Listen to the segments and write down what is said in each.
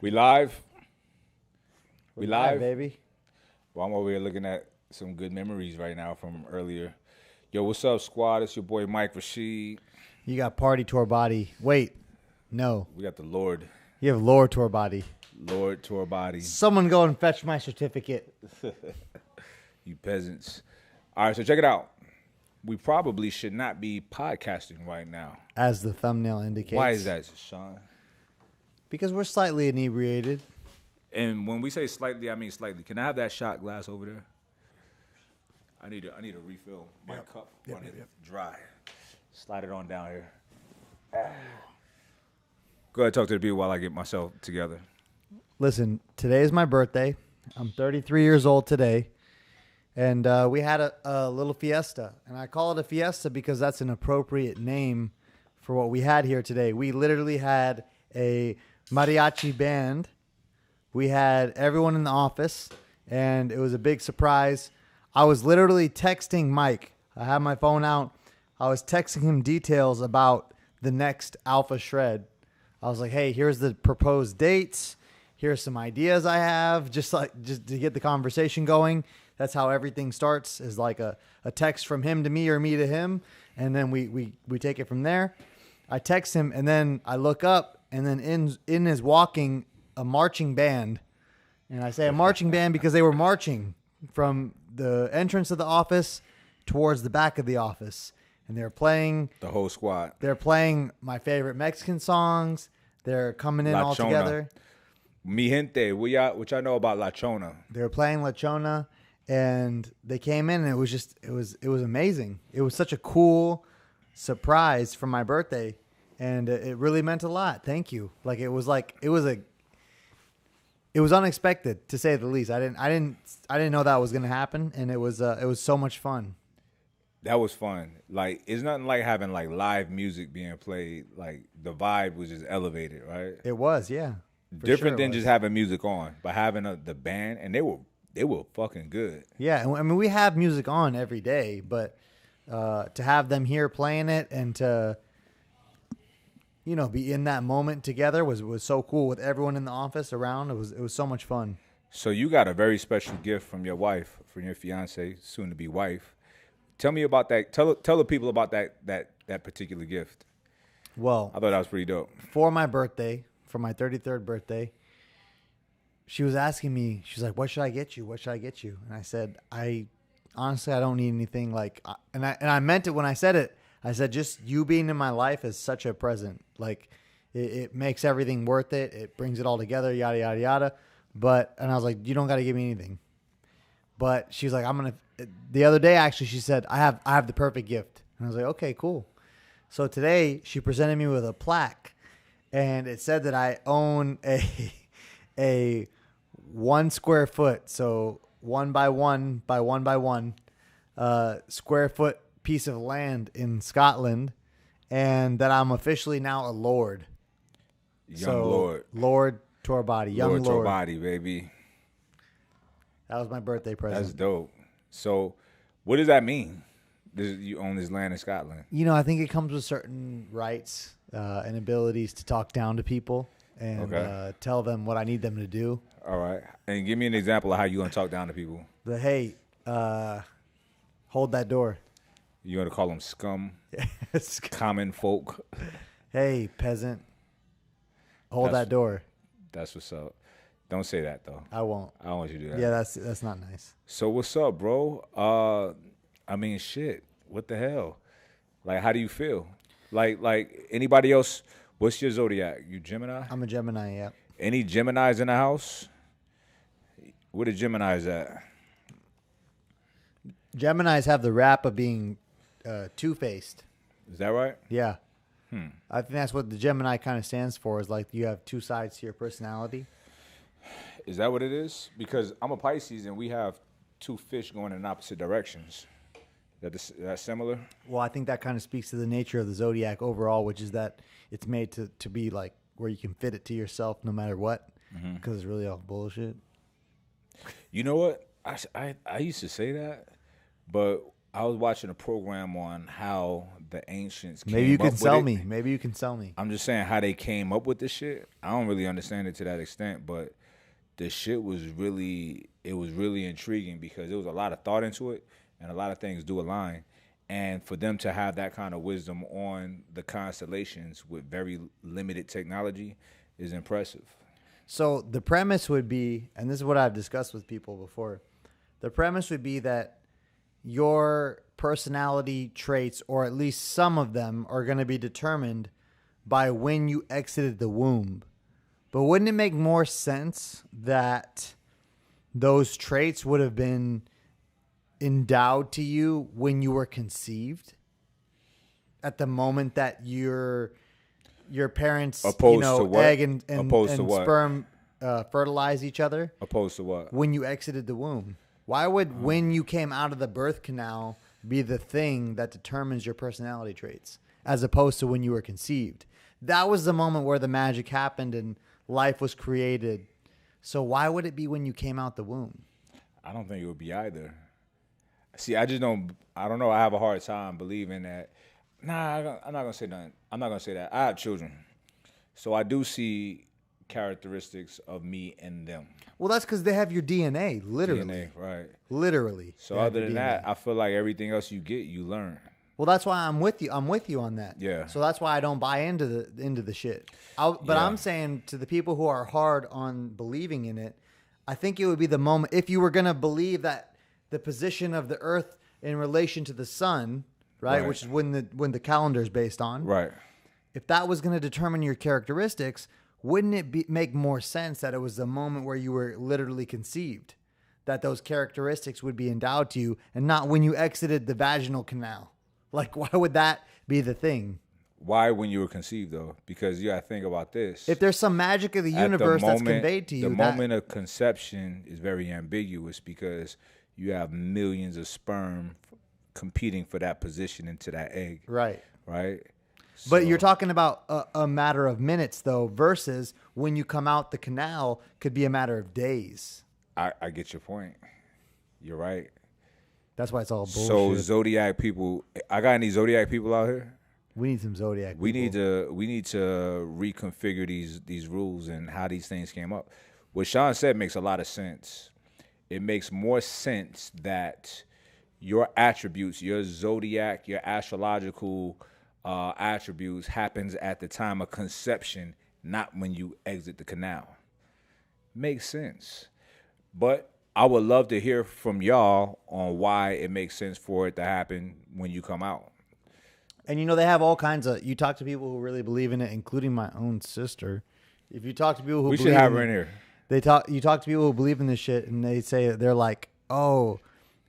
We live? We We're live, live? baby. Well, I'm over here looking at some good memories right now from earlier. Yo, what's up, squad? It's your boy Mike Rashid. You got party tour body. Wait, no. We got the Lord You have lower tour body. to our body. Someone go and fetch my certificate. You peasants. All right, so check it out. We probably should not be podcasting right now. As the thumbnail indicates. Why is that, Sean? Because we're slightly inebriated. And when we say slightly, I mean slightly. Can I have that shot glass over there? I need to refill my cup. Running dry. Slide it on down here. Go ahead, talk to the people while I get myself together. Listen, today is my birthday. I'm 33 years old today. And we had a little fiesta. And I call it a fiesta because that's an appropriate name for what we had here today. We literally had a mariachi band. We had everyone in the office, and it was a big surprise. I was literally texting Mike. I had my phone out. I was texting him details about the next Alpha Shred. I was like, hey, here's the proposed dates. Here's some ideas I have, just to get the conversation going. That's how everything starts, is like a text from him to me or me to him, and then we take it from there. I text him, and then I look up, and then in is walking a marching band. And I say a marching band because they were marching from the entrance of the office towards the back of the office. And they're playing... The whole squad. They're playing my favorite Mexican songs. They're coming in La all Chona. together. Mi gente, what y'all know about La Chona? They were playing La Chona, and they came in, and it was amazing. It was such a cool surprise for my birthday, and it really meant a lot. Thank you. It was unexpected, to say the least. I didn't know that was gonna happen, and it was so much fun. That was fun. Like, it's nothing like having like live music being played. Like, the vibe was just elevated, right? It was, yeah. Different than just having music on, but having the band, and they were fucking good. Yeah, I mean, we have music on every day, but to have them here playing it and to be in that moment together was so cool with everyone in the office around. It was so much fun. So you got a very special gift from your wife, from your fiance, soon to be wife. Tell me about that. Tell the people about that particular gift. Well, I thought that was pretty dope. For my birthday, for my 33rd birthday, she was asking me, she's like, what should I get you? What should I get you? And I said, honestly, I don't need anything and I meant it when I said it. I said, just you being in my life is such a present. Like, it makes everything worth it. It brings it all together, yada, yada, yada. And I was like, you don't got to give me anything. But she was like, the other day, actually, she said, I have the perfect gift. And I was like, okay, cool. So today, she presented me with a plaque, and it said that I own a 1 square foot, so 1 by 1 by 1 by 1 square foot piece of land in Scotland, and that I'm officially now a lord. Lord Torbody, young lord Torbody, baby. That was my birthday present. That's dope. So, what does that mean? You own this land in Scotland? I think it comes with certain rights and abilities to talk down to people and tell them what I need them to do. All right, and give me an example of how you're gonna talk down to people. Hey, hold that door. You're gonna call them scum, common folk. Hey, peasant, hold that door. That's what's up. Don't say that though. I won't. I don't want you to do that. Yeah, that's not nice. So what's up, bro? I mean, shit. What the hell? Like, how do you feel? Like anybody else? What's your zodiac? You Gemini? I'm a Gemini. Yeah. Any Geminis in the house? Where the Geminis at? Geminis have the rap of being two-faced. Is that right? Yeah. I think that's what the Gemini kind of stands for, is like you have two sides to your personality. Is that what it is? Because I'm a Pisces and we have two fish going in opposite directions. Is that similar? Well, I think that kind of speaks to the nature of the zodiac overall, which is that it's made to be like where you can fit it to yourself no matter what, because it's really all bullshit. You know what? I used to say that, but I was watching a program on how the ancients Maybe you came can up sell with me. it. Maybe you can sell me. I'm just saying how they came up with this shit. I don't really understand it to that extent, but the shit was really intriguing because there was a lot of thought into it and a lot of things do align. And for them to have that kind of wisdom on the constellations with very limited technology is impressive. So the premise would be, and this is what I've discussed with people before, the premise would be that your personality traits, or at least some of them, are going to be determined by when you exited the womb. But wouldn't it make more sense that those traits would have been endowed to you when you were conceived? At the moment that your parents, Opposed to what? egg and Opposed to what? sperm fertilize each other? Opposed to what? When you exited the womb. Why would when you came out of the birth canal be the thing that determines your personality traits as opposed to when you were conceived? That was the moment where the magic happened and life was created. So why would it be when you came out the womb? I don't think it would be either. See, I don't know. I have a hard time believing that. Nah, I'm not going to say nothing. I'm not going to say that. I have children. So I do see characteristics of me in them. Well, that's because they have your DNA, literally. DNA, right. Literally. So other than that, I feel like everything else you get, you learn. Well, that's why I'm with you. I'm with you on that. Yeah. So that's why I don't buy into the shit. I'm saying to the people who are hard on believing in it, I think it would be the moment if you were going to believe that the position of the Earth in relation to the sun, right, which is when the calendar is based on, right. If that was going to determine your characteristics, wouldn't it make more sense that it was the moment where you were literally conceived, that those characteristics would be endowed to you, and not when you exited the vaginal canal? Like, why would that be the thing? Why when you were conceived, though? Because you got to think about this. If there's some magic of the universe that's conveyed to you. The moment of conception is very ambiguous because you have millions of sperm competing for that position into that egg. Right. Right? But you're talking about a matter of minutes, though, versus when you come out the canal could be a matter of days. I get your point. You're right. That's why it's all bullshit. So Zodiac people, I got any Zodiac people out here? We need some Zodiac people. We need to reconfigure these rules and how these things came up. What Sean said makes a lot of sense. It makes more sense that your attributes, your Zodiac, your astrological attributes happens at the time of conception, not when you exit the canal. Makes sense. But I would love to hear from y'all on why it makes sense for it to happen when you come out. And they have all kinds of. You talk to people who really believe in it, including my own sister. If you talk to people who we believe should have in her in here. You talk to people who believe in this shit, and they say they're like, oh,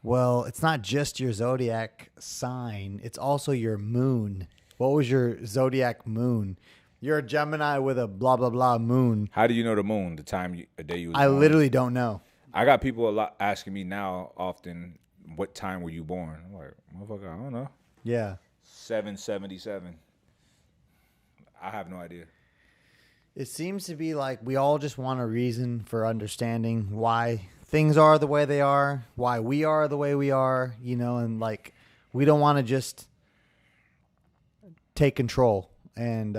well, it's not just your zodiac sign; it's also your moon. What was your zodiac moon? You're a Gemini with a blah blah blah moon. How do you know the moon? The time, the day you was born? I literally don't know. I got people a lot asking me now often, what time were you born? I'm like, motherfucker, I don't know. Yeah. 777. I have no idea. It seems to be like we all just want a reason for understanding why things are the way they are, why we are the way we are, and like we don't want to just take control. And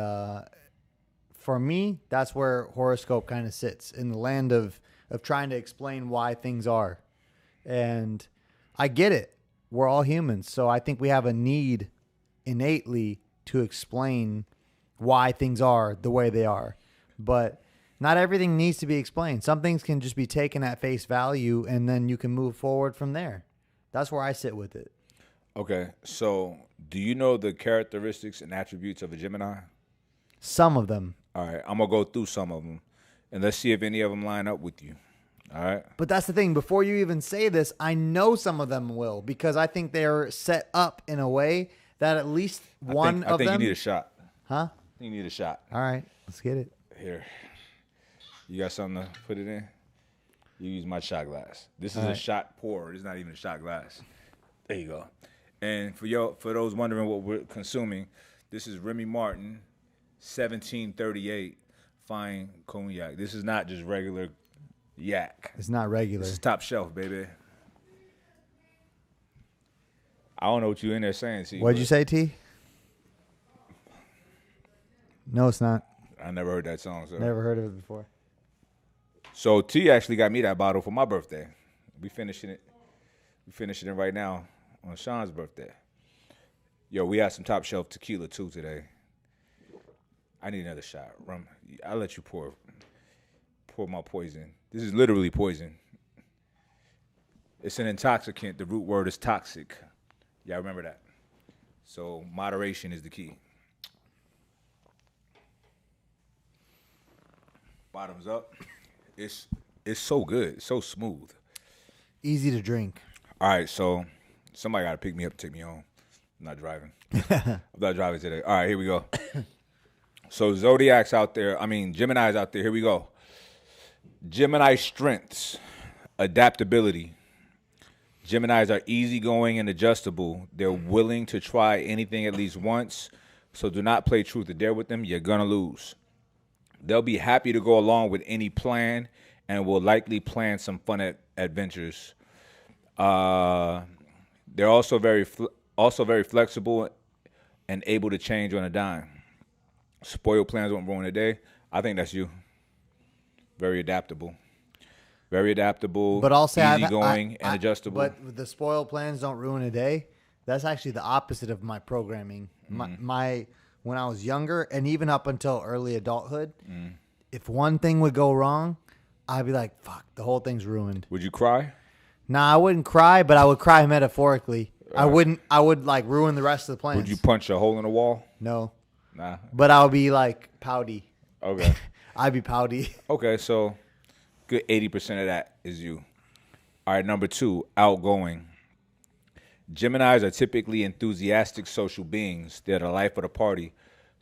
for me, that's where horoscope kind of sits, in the land of trying to explain why things are. And I get it. We're all humans. So I think we have a need innately to explain why things are the way they are. But not everything needs to be explained. Some things can just be taken at face value, and then you can move forward from there. That's where I sit with it. Okay. So do you know the characteristics and attributes of a Gemini? Some of them. All right. I'm going to go through some of them, and let's see if any of them line up with you. All right. But that's the thing. Before you even say this, I know some of them will, because I think they're set up in a way that at least one of them. I think you need a shot. Huh? I think you need a shot. All right. Let's get it. Here. You got something to put it in? You use my shot glass. This is a shot pour. It's not even a shot glass. There you go. And for those wondering what we're consuming, this is Remy Martin, 1738 fine cognac. This is not just regular yak. It's not regular. This is top shelf, baby. I don't know what you in there saying, T. What'd you say, T? No, it's not. I never heard that song. So. Never heard of it before. So T actually got me that bottle for my birthday. We finishing it. We finishing it right now on Sean's birthday. Yo, we had some top shelf tequila too today. I need another shot. Rum. I'll let you pour my poison. This is literally poison. It's an intoxicant. The root word is toxic. Y'all remember that. So moderation is the key. Bottoms up. It's so good. It's so smooth. Easy to drink. All right, so somebody got to pick me up and take me home. I'm not driving. I'm not driving today. All right, here we go. So Zodiac's out there. Gemini's out there. Here we go. Gemini strengths, adaptability. Geminis are easygoing and adjustable. They're willing to try anything at least once, so do not play truth or dare with them. You're going to lose. They'll be happy to go along with any plan and will likely plan some fun adventures. They're also very flexible and able to change on a dime. Spoiled plans won't ruin a day. I think that's you. Very adaptable. Very adaptable, but also easygoing and adjustable. But the spoiled plans don't ruin a day. That's actually the opposite of my programming. My when I was younger and even up until early adulthood, if one thing would go wrong, I'd be like, fuck, the whole thing's ruined. Would you cry? Nah, I wouldn't cry, but I would cry metaphorically. I would like ruin the rest of the plans. Would you punch a hole in the wall? No. Nah. But I would be like pouty. Okay. I'd be pouty. Okay, so good 80% of that is you. All right, number 2, outgoing. Geminis are typically enthusiastic social beings. They're the life of the party.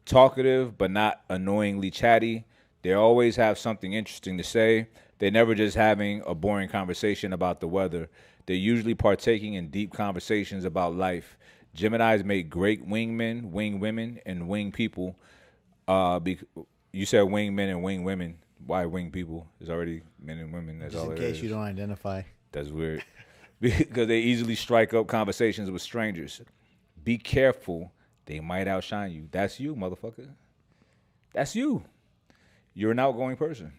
Talkative, but not annoyingly chatty. They always have something interesting to say. They're never just having a boring conversation about the weather. They're usually partaking in deep conversations about life. Geminis make great wingmen, wing women, and wing people. You said wing men and wing women. Why wing people? There's already men and women. That's Just all in it case is. you don't identify. That's weird. Because they easily strike up conversations with strangers. Be careful. They might outshine you. That's you, motherfucker. That's you. You're an outgoing person.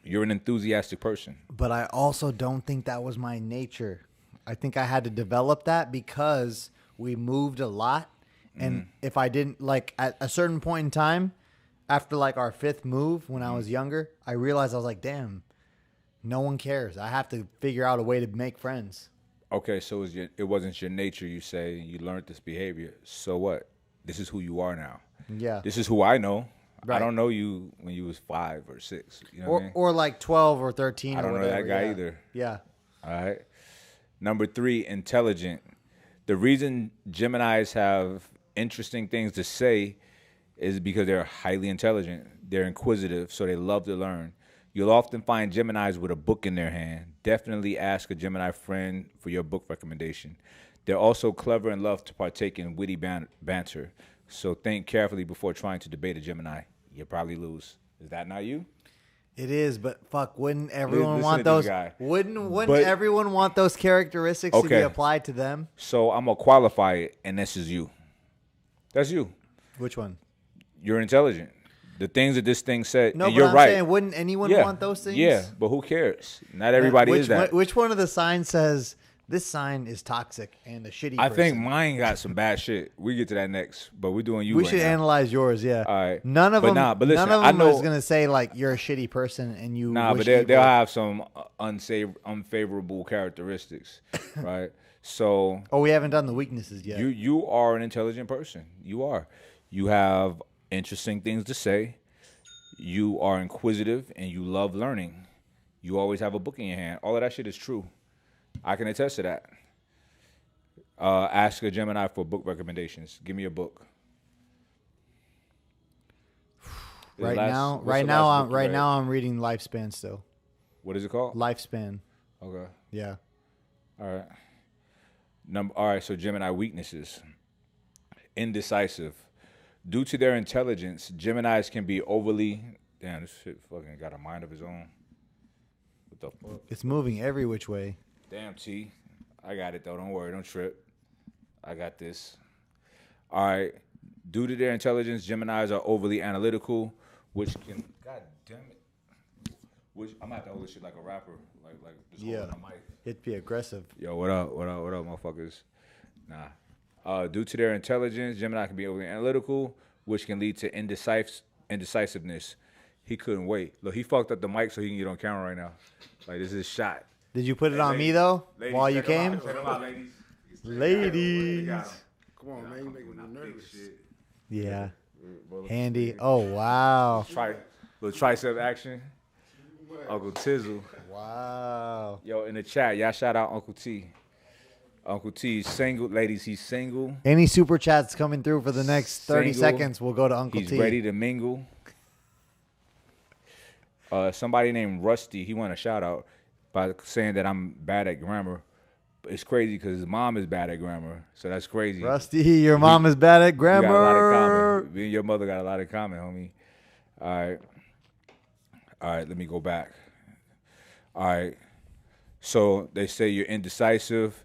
You're an enthusiastic person. But I also don't think that was my nature. I think I had to develop that because we moved a lot. And if I didn't, like, at a certain point in time, after, like, our 5th move when I was younger, I realized I was like, damn, no one cares. I have to figure out a way to make friends. Okay, so it wasn't your nature, you say. You learned this behavior. So what? This is who you are now. Yeah. This is who I know. Right. I don't know you when you was 5 or 6. You know what I mean? Or like 12 or 13 I don't or know whatever. that guy either. Yeah. All right. Number 3, intelligent. The reason Geminis have interesting things to say is because they're highly intelligent. They're inquisitive, so they love to learn. You'll often find Geminis with a book in their hand. Definitely ask a Gemini friend for your book recommendation. They're also clever and love to partake in witty banter. So think carefully before trying to debate a Gemini. You'll probably lose. Is that not you? It is, but fuck, wouldn't everyone Listen want to this those? guy. Wouldn't everyone want those characteristics to be Okay. applied to them? So I'm going to qualify it, and this is you. That's you. Which one? You're intelligent. The things that this thing said, No, and but you're I'm right. saying, wouldn't anyone Yeah. want those things? Yeah, but who cares? Not everybody which, is that. Which one of the signs says this sign is toxic and a shitty I person? think mine got some bad shit. We get to that next, but we're doing you we right should now. analyze yours. Yeah. All right. None of But them. nah, but listen, none of I them know- is gonna say like you're a shitty person and you. Nah, wish but they'll evil. have some unfavorable characteristics, right? So Oh, we haven't done the weaknesses yet. you are an intelligent person. You are. You have interesting things to say. You are inquisitive and you love learning. You always have a book in your hand. All of that shit is true. I can attest to that. Ask a Gemini for book recommendations. Give me a book. right What's now, the right last now, book you right read? now, I'm reading Lifespan still. What is it called? Lifespan. Okay. Yeah. All right. All right, so Gemini weaknesses. Indecisive. Due to their intelligence, Geminis can be overly... Damn, this shit fucking got a mind of his own. What the fuck? It's moving every which way. Damn, T. I got it, though. Don't worry. Don't trip. I got this. All right. Due to their intelligence, Geminis are overly analytical, which can, god damn it, which I'm gonna have to hold this shit like a rapper, like just holding a mic. It'd be aggressive. Yo, what up, motherfuckers? Nah. Due to their intelligence, Gemini can be overly analytical, which can lead to indecisiveness. He couldn't wait. Look, he fucked up the mic so he can get on camera right now. Like, this is shot. Did you put it on me, though, Ladies, while you check 'em came? out. Check 'em out, ladies. Ladies. Come on, man, you making me nervous. Yeah. Handy. Oh, wow. Little tricep action. Uncle Tizzle. Wow. Yo, in the chat, y'all shout out Uncle T. Uncle T is single. Ladies, he's single. Any super chats coming through for the next 30 Single. seconds, we'll go to Uncle He's T. ready to mingle. Somebody named Rusty, he want a shout out by saying that I'm bad at grammar. But it's crazy because his mom is bad at grammar, so that's crazy. Rusty, your mom is bad at We got a lot in grammar. common. Me and your mother got a lot in common, homie. All right, let me go back. All right, so they say you're indecisive.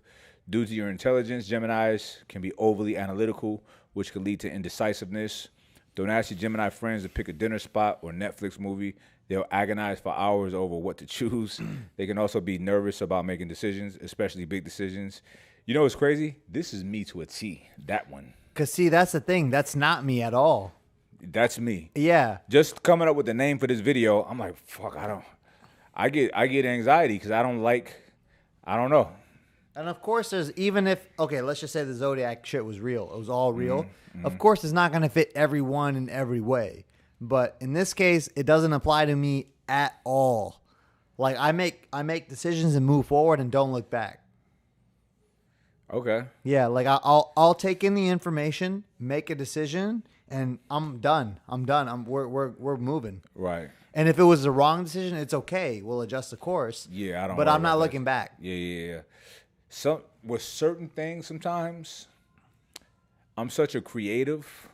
Due to your intelligence, Geminis can be overly analytical, which can lead to indecisiveness. Don't ask your Gemini friends to pick a dinner spot or Netflix movie. They'll agonize for hours over what to choose. They can also be nervous about making decisions, especially big decisions. You know what's crazy? This is me to a T, that one. Because, see, that's the thing. That's not me at all. That's me. Yeah. Just coming up with the name for this video, I'm like, fuck, I get anxiety because I don't know. And of course, there's even if, okay, let's just say the Zodiac shit was real. It was all real. Of course, it's not going to fit everyone in every way. But in this case, it doesn't apply to me at all. Like, I make decisions and move forward and don't look back. Okay. Yeah, like I'll take in the information, make a decision, and I'm done. We're moving. Right. And if it was the wrong decision, it's okay. We'll adjust the course. Yeah, I don't. But worry I'm not about looking back. that. Yeah. With certain things, sometimes I'm such a creative.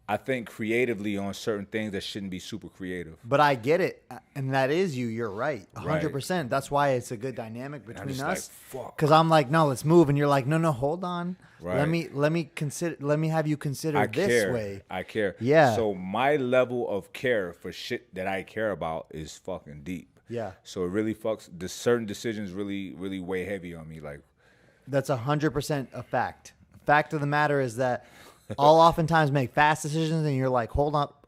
I think creatively on certain things that shouldn't be super creative. But I get it, and that is you. You're right, Right. 100%. That's why it's a good dynamic I'm between just us. like, fuck. Because I'm like, no, let's move, and you're like, no, hold on. Right. Let me consider. Let me have you consider I this care. way. I care. Yeah. So my level of care for shit that I care about is fucking deep. Yeah. So it really fucks. The certain decisions really, really weigh heavy on me. Like, That's 100% a fact. Fact of the matter is that I'll oftentimes make fast decisions, and you're like, hold up,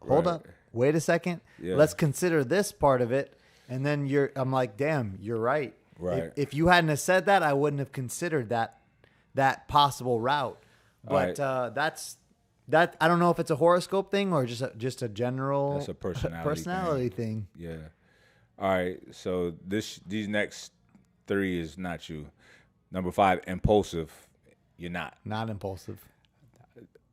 wait a second, Yeah. let's consider this part of it, and then I'm like, damn, you're right. Right. If you hadn't have said that, I wouldn't have considered that possible route. But that's that. I don't know if it's a horoscope thing or just a general. That's a personality thing. yeah. All right. So these next three is not you. Number 5, impulsive. You're not. Not impulsive.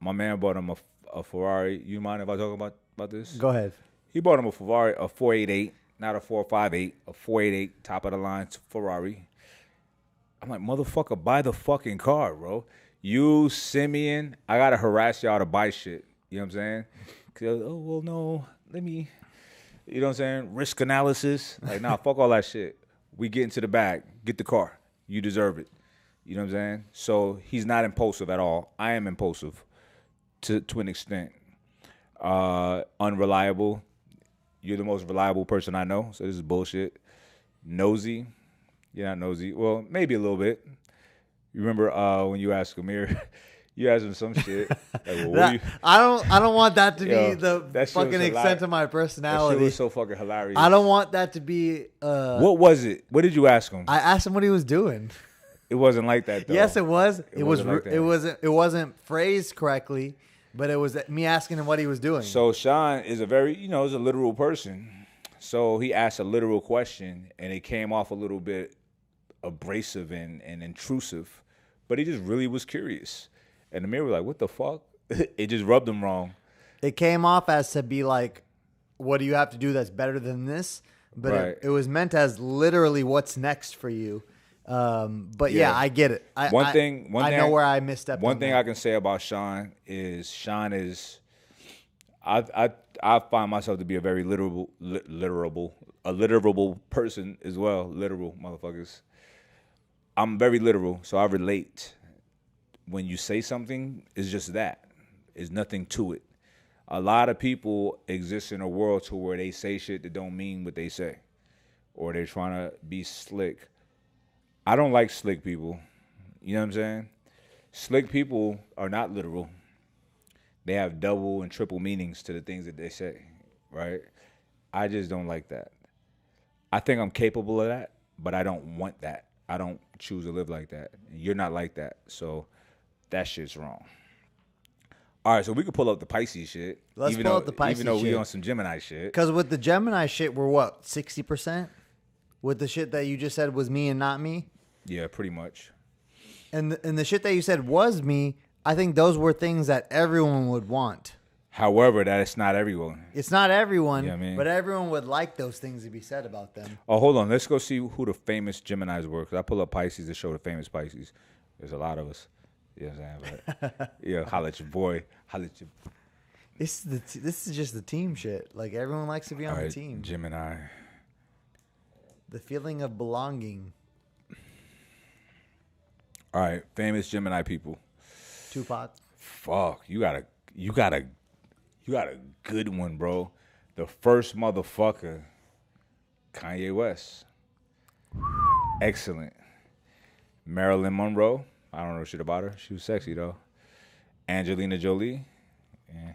My man bought him a Ferrari. You mind if I talk about this? Go ahead. He bought him a Ferrari, a 488, not a 458, a 488, top of the line Ferrari. I'm like, motherfucker, buy the fucking car, bro. You, Simeon, I gotta harass y'all to buy shit. You know what I'm saying? 'Cause, oh, well, no, let me, you know what I'm saying? Risk analysis. Like, nah, fuck all that shit. We get into the bag. Get the car. You deserve it. You know what I'm saying? So he's not impulsive at all. I am impulsive to an extent. Unreliable. You're the most reliable person I know, so this is bullshit. Nosy. You're not nosy. Well, maybe a little bit. You remember when you asked Amir, you asked him some shit. Like, well, what do you... I don't want that to Yo, be the that shit fucking was extent of my That shit personality. was so fucking hilarious. I don't want that to be. What was it? What did you ask him? I asked him what he was doing. It wasn't like that, though. Yes, it was. It was. wasn't like that. It wasn't phrased correctly, but it was me asking him what he was doing. So Sean is a very, is a literal person. So he asked a literal question, and it came off a little bit abrasive and intrusive, but he just really was curious. And Amir was like, what the fuck? It just rubbed him wrong. It came off as to be like, what do you have to do that's better than this? But Right. it was meant as literally what's next for you. But yeah, I get it. I know where I misstepped. One thing I can say about Sean is I find myself to be a very literal person as well. Literal motherfuckers. I'm very literal, so I relate. When you say something, it's just that. There's nothing to it. A lot of people exist in a world to where they say shit that don't mean what they say, or they're trying to be slick. I don't like slick people. You know what I'm saying? Slick people are not literal. They have double and triple meanings to the things that they say, right? I just don't like that. I think I'm capable of that, but I don't want that. I don't choose to live like that. You're not like that, so that shit's wrong. All right, so we could pull up the Pisces shit. Let's pull up the Pisces even though we shit. on some Gemini shit. Because with the Gemini shit, we're what, 60%? With the shit that you just said was me and not me? Yeah, pretty much. And the shit that you said was me, I think those were things that everyone would want. However, that's not everyone. It's not everyone, Yeah, I mean- but everyone would like those things to be said about them. Oh, hold on. Let's go see who the famous Geminis were. Because I pull up Pisces to show the famous Pisces. There's a lot of us. You know what I'm saying? But, yeah, holla at your boy. Holla at your... This is just the team shit. Like, everyone likes to be on All the right, team. Gemini. The feeling of belonging. All right, famous Gemini people. Tupac. Fuck, you got a good one, bro. The first motherfucker, Kanye West. Excellent. Marilyn Monroe. I don't know shit about her. She was sexy though. Angelina Jolie. Yeah.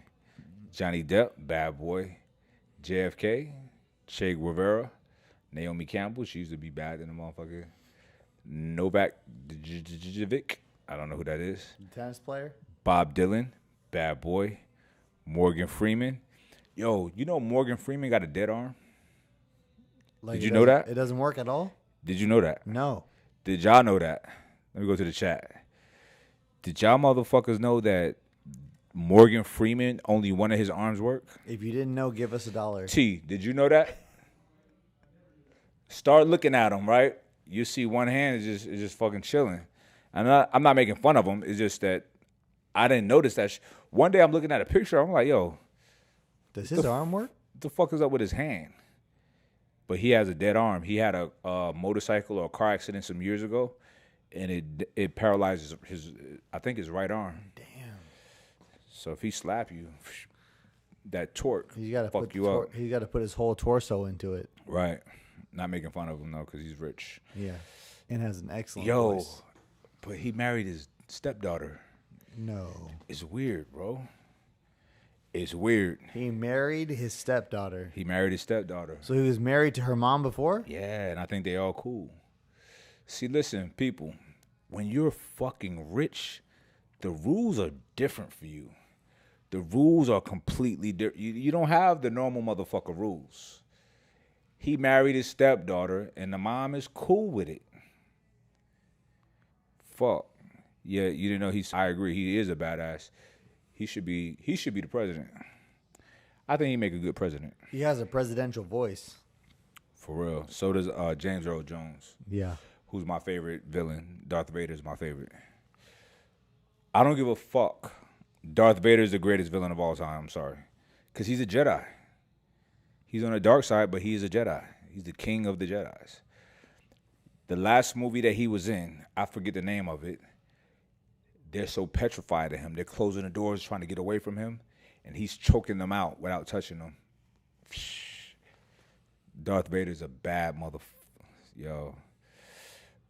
Johnny Depp, bad boy. JFK. Che Guevara. Naomi Campbell. She used to be bad in the motherfucker. Novak Djokovic. I don't know who that is. Tennis player. Bob Dylan, bad boy. Morgan Freeman. Yo, you know Morgan Freeman got a dead arm? Like, Did you know that? It doesn't work at all? Did you know that? No. Did y'all know that? Let me go to the chat. Did y'all motherfuckers know that Morgan Freeman, only one of his arms work? If you didn't know, give us $1. T, did you know that? Start looking at him, right? You see one hand is just fucking chilling. I'm not making fun of him. It's just that I didn't notice that. One day I'm looking at a picture. I'm like, yo, Does his arm work? what the fuck is up with his hand? But he has a dead arm. He had a motorcycle or a car accident some years ago, and it paralyzes I think his right arm. Damn. So if he slap you, that torque He's got to fuck you up. He's got to put his whole torso into it. Right. Not making fun of him though, because he's rich. Yeah. And has an excellent Yo, voice. but he married his stepdaughter. No. It's weird, bro. It's weird. He married his stepdaughter. He married his stepdaughter. So he was married to her mom before? Yeah, and I think they all cool. See, listen, people, when you're fucking rich, the rules are different for you. The rules are completely different. You don't have the normal motherfucker rules. He married his stepdaughter, and the mom is cool with it. Fuck. Yeah, you didn't know I agree, he is a badass. He should be the president. I think he'd make a good president. He has a presidential voice. For real. So does James Earl Jones. Yeah. Who's my favorite villain. Darth Vader is my favorite. I don't give a fuck. Darth Vader is the greatest villain of all time. I'm sorry. Because he's a Jedi. He's on the dark side, but he's a Jedi. He's the king of the Jedis. The last movie that he was in, I forget the name of it, they're so petrified of him. They're closing the doors, trying to get away from him, and he's choking them out without touching them. Darth Vader's a bad motherfucker. Yo.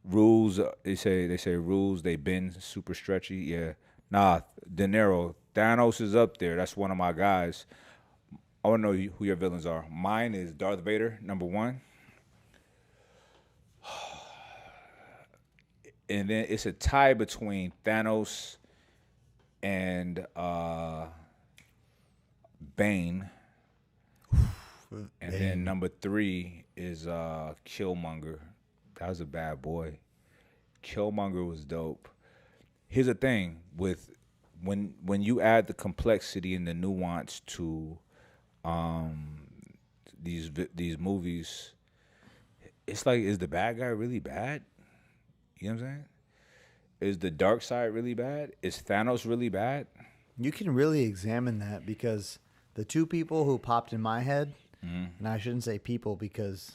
Rules, they say rules, they been super stretchy. Yeah. Nah, De Niro. Thanos is up there. That's one of my guys. I want to know who your villains are. Mine is Darth Vader, number one. And then it's a tie between Thanos and Bane. And then number 3 is Killmonger. That was a bad boy. Killmonger was dope. Here's the thing with when you add the complexity and the nuance to these movies, it's like, is the bad guy really bad? You know what I'm saying? Is the dark side really bad? Is Thanos really bad? You can really examine that because the two people who popped in my head, and I shouldn't say people because,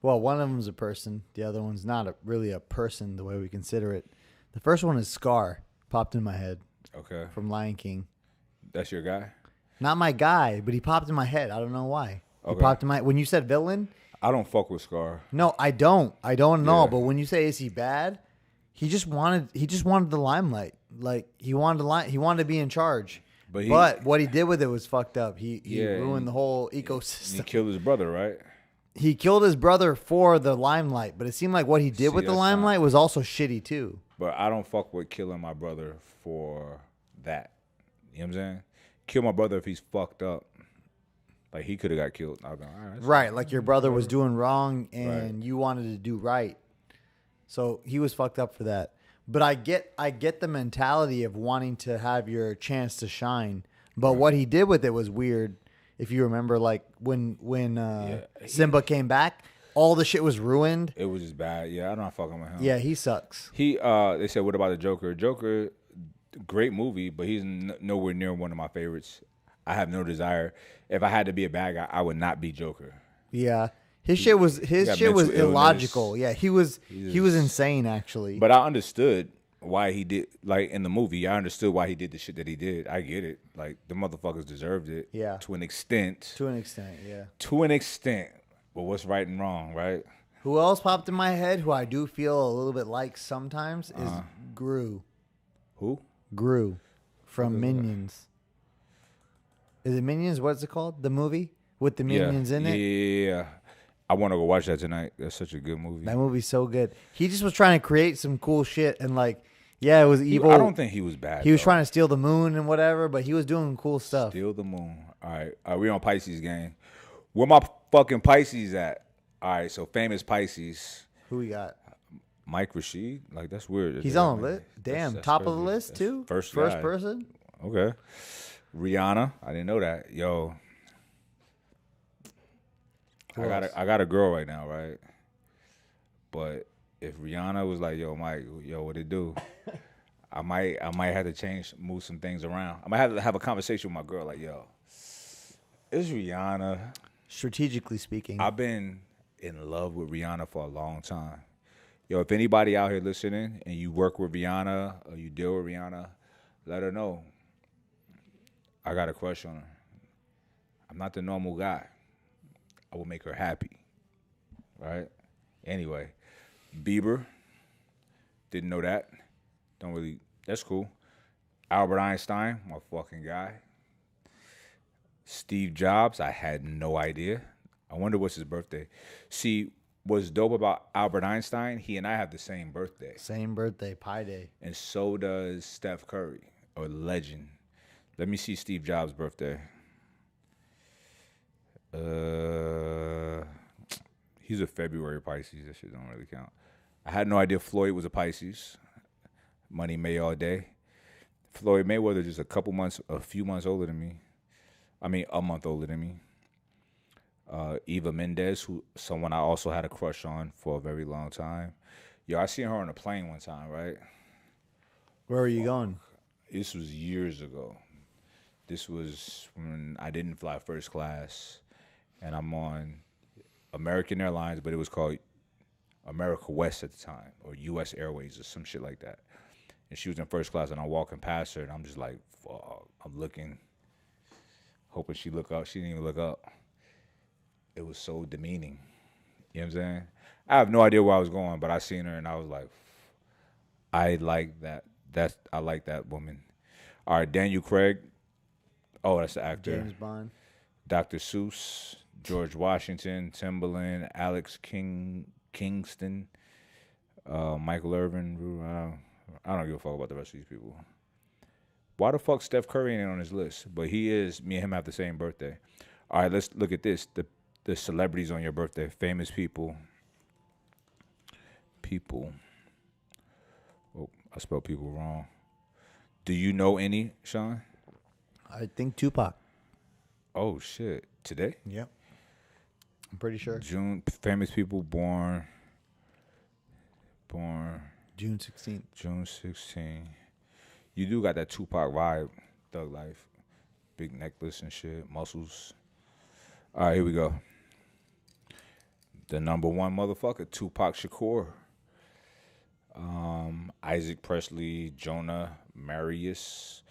well, one of them's a person. The other one's not really a person the way we consider it. The first one is Scar, popped in my head. Okay, from Lion King. that's your guy. Not my guy, but he popped in my head. I don't know why. He Okay. popped in my when you said villain. I don't fuck with Scar. No, I don't. I don't know. Yeah. But when you say is he bad, he just wanted the limelight. Like he wanted to be in charge. But But what he did with it was fucked up. He Yeah, ruined and- the whole He ecosystem. killed his brother, right? He killed his brother for the limelight, but it seemed like what he did See, with the that's not- limelight was also shitty too. But I don't fuck with killing my brother for that. You know what I'm saying? Kill my brother if he's fucked up. Like he could have got killed. I'll go, all right. that's Right, like your brother was doing wrong and Right. you wanted to do right. So he was fucked up for that. But I get the mentality of wanting to have your chance to shine. But what he did with it was weird. If you remember, like when Simba came back, all the shit was ruined. It was just bad. Yeah, I'm not fucking with him. Yeah, he sucks. They said, what about the Joker? Joker, great movie, but he's nowhere near one of my favorites. I have no desire. If I had to be a bad guy, I would not be Joker. Yeah, his shit was got illogical. mental illness. Yeah, he was insane actually. But I understood why he did, like in the movie, I understood why he did the shit that he did. I get it. Like the motherfuckers deserved it. Yeah. To an extent. To an extent, yeah. To an extent. But what's right and wrong, right? Who else popped in my head who I do feel a little bit like sometimes is Gru. Who? Gru from Minions. Is it Minions? What's it called? The movie with the Minions in it? Yeah. I want to go watch that tonight. That's such a good movie. That movie's so good. He just was trying to create some cool shit and like, yeah, it was evil. I don't think he was bad. He was though. trying to steal the moon and whatever, but he was doing cool stuff. Steal the moon. All right. We on Pisces game. Where my fucking Pisces at? All right. So famous Pisces. Who we got? Mike Rashid. Like that's weird. He's on the list. Damn, That's top of the crazy. list That's too. First guy. person. Okay. Rihanna. I didn't know that. Yo. Who I else? got a girl right now, right? But if Rihanna was like, yo, Mike, yo, what it do? I might have to move some things around. I might have to have a conversation with my girl, like, yo, it's Rihanna. Strategically speaking, I've been in love with Rihanna for a long time. Yo, if anybody out here listening and you work with Rihanna or you deal with Rihanna, let her know. I got a crush on her. I'm not the normal guy. I will make her happy. Right? Anyway, Bieber. Didn't know that. Don't really. That's cool. Albert Einstein, my fucking guy. Steve Jobs, I had no idea. I wonder what's his birthday. See, what's dope about Albert Einstein, he and I have the same birthday. same birthday, Pi Day. And so does Steph Curry, a legend. Let me see Steve Jobs' birthday. He's a February Pisces. That shit don't really count. I had no idea Floyd was a Pisces. Money May all day. Floyd Mayweather just a few months older than me. I mean, a month older than me. Eva Mendes, someone I also had a crush on for a very long time. Yo, I seen her on a plane one time, right? Where are you going? This was years ago. This was when I didn't fly first class, and I'm on American Airlines, but it was called America West at the time, or U.S. Airways or some shit like that. And she was in first class, and I'm walking past her, and I'm just like, fuck. I'm looking, hoping she look up. She didn't even look up. It was so demeaning. You know what I'm saying? I have no idea where I was going, but I seen her, and I was like, I like that. I like that woman. All right, Daniel Craig. Oh, that's the actor. James Bond. Dr. Seuss, George Washington, Timberland, Alex Kingston, Michael Irvin. I don't give a fuck about the rest of these people. Why the fuck Steph Curry ain't on his list? But he is. Me and him have the same birthday. All right, let's look at this. The celebrities on your birthday. Famous people. Oh, I spelled people wrong. Do you know any, Sean? I think Tupac. Oh, shit. Today? Yep. I'm pretty sure. Famous people born June 16th. June 16. You do got that Tupac vibe, thug life. Big necklace and shit, muscles. All right, here we go. The number one motherfucker, Tupac Shakur. Isaac Presley, Jonah Marius,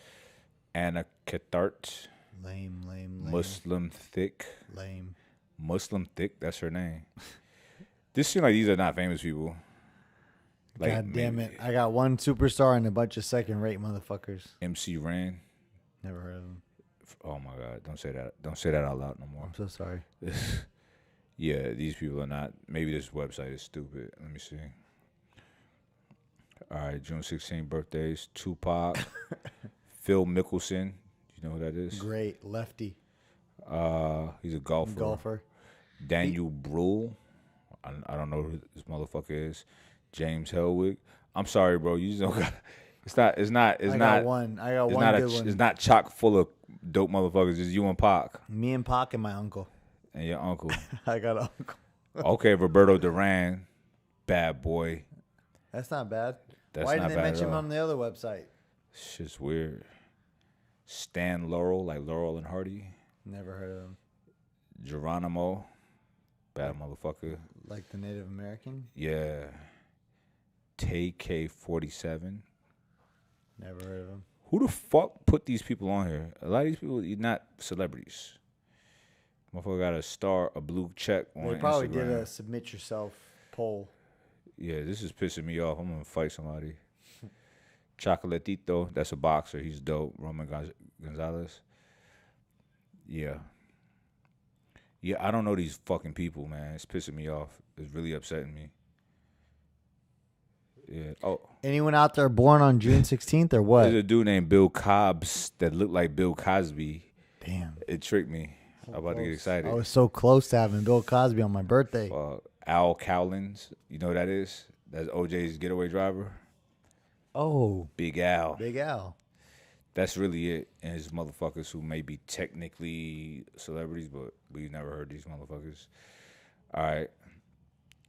Anna Cathart, Lame. Muslim Thick. Lame. Muslim Thick, that's her name. This seems like these are not famous people. Like, God damn maybe it. I got one superstar and a bunch of second-rate motherfuckers. MC Ren. Never heard of him. Oh my God, don't say that. Don't say that out loud no more. I'm so sorry. Yeah, these people are not. Maybe this website is stupid. Let me see. All right, June 16th birthdays. Tupac, Phil Mickelson. You know who that is? Great. Lefty. He's a golfer. Golfer. Daniel Brühl. I don't know who this motherfucker is. James Hellwig. I'm sorry, bro. You just don't got. It's not. I got one good one. It's not chock full of dope motherfuckers. It's you and Pac Me and Pac and my uncle. and your uncle. I got an uncle. Okay, Roberto Duran, bad boy. That's not bad. That's Why not didn't they bad mention at him all. on the other website? Shit's weird. Stan Laurel, like Laurel and Hardy. Never heard of him. Geronimo, bad motherfucker. Like the Native American? Yeah. TK47. Never heard of him. Who the fuck put these people on here? A lot of these people, you're not celebrities. Motherfucker got a star, a blue check on They probably Instagram. did a submit yourself poll. Yeah, this is pissing me off. I'm gonna fight somebody. Chocolatito, that's a boxer. He's dope. Roman Gonzalez. Yeah. Yeah, I don't know these fucking people, man. It's pissing me off. It's really upsetting me. Yeah. Oh, Anyone out there born on June 16th or what? there's a dude named Bill Cobbs that looked like Bill Cosby. Damn. It tricked me. I'm about to get excited. I was so close to having Bill Cosby on my birthday. Al Cowlins, you know who that is? That's OJ's getaway driver. Oh, Big Al. Big Al. That's really it. And his motherfuckers who may be technically celebrities, but we never heard these motherfuckers. All right.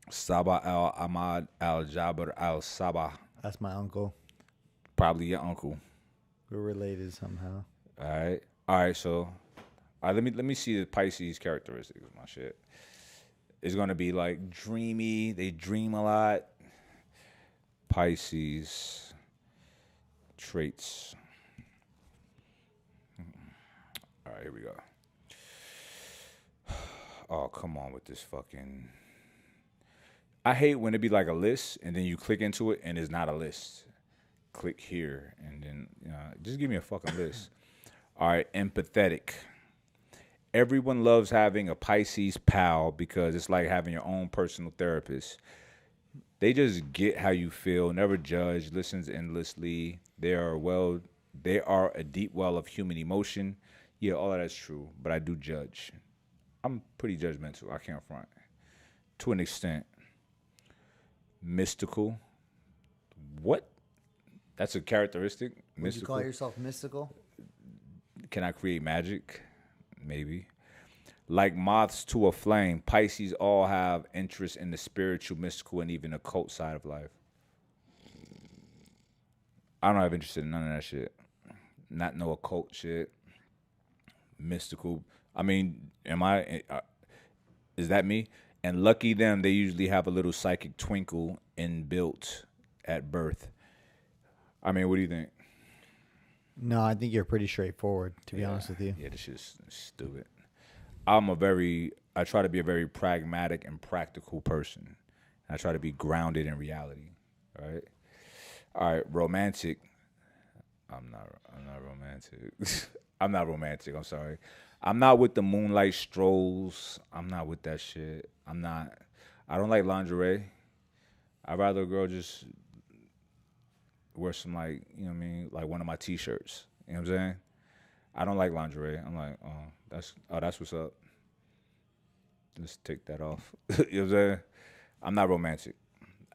Sabah Al Ahmad Al Jabbar Al Sabah. That's my uncle. Probably your uncle. We're related somehow. All right. All right, so let me see the Pisces characteristics of my shit. It's gonna be like dreamy. They dream a lot. Pisces traits. All right, here we go. Oh, come on with this fucking. I hate when it be like a list and then you click into it and it's not a list. Click here and then just give me a fucking list. All right, empathetic. Everyone loves having a Pisces pal because it's like having your own personal therapist. They just get how you feel, never judge, listens endlessly. They are a deep well of human emotion. Yeah, all of that's true, but I do judge. I'm pretty judgmental. I can't front. To an extent. Mystical. What? That's a characteristic? Would Mystical. you call yourself mystical? Can I create magic? Maybe. Like moths to a flame, Pisces all have interest in the spiritual, mystical, and even occult side of life. I don't have interest in none of that shit. Not no occult shit. Mystical. I mean, is that me? And lucky them, they usually have a little psychic twinkle inbuilt at birth. I mean, what do you think? No, I think you're pretty straightforward, to be honest with you. Yeah, this shit's stupid. I try to be a very pragmatic and practical person. I try to be grounded in reality. All right, romantic. I'm not romantic. I'm not romantic, I'm sorry. I'm not with the moonlight strolls. I'm not with that shit. I don't like lingerie. I'd rather a girl just wear some like, you know what I mean, like one of my t-shirts. You know what I'm saying? I don't like lingerie. I'm like, that's what's up. Let's take that off. You know what I'm saying? I'm not romantic.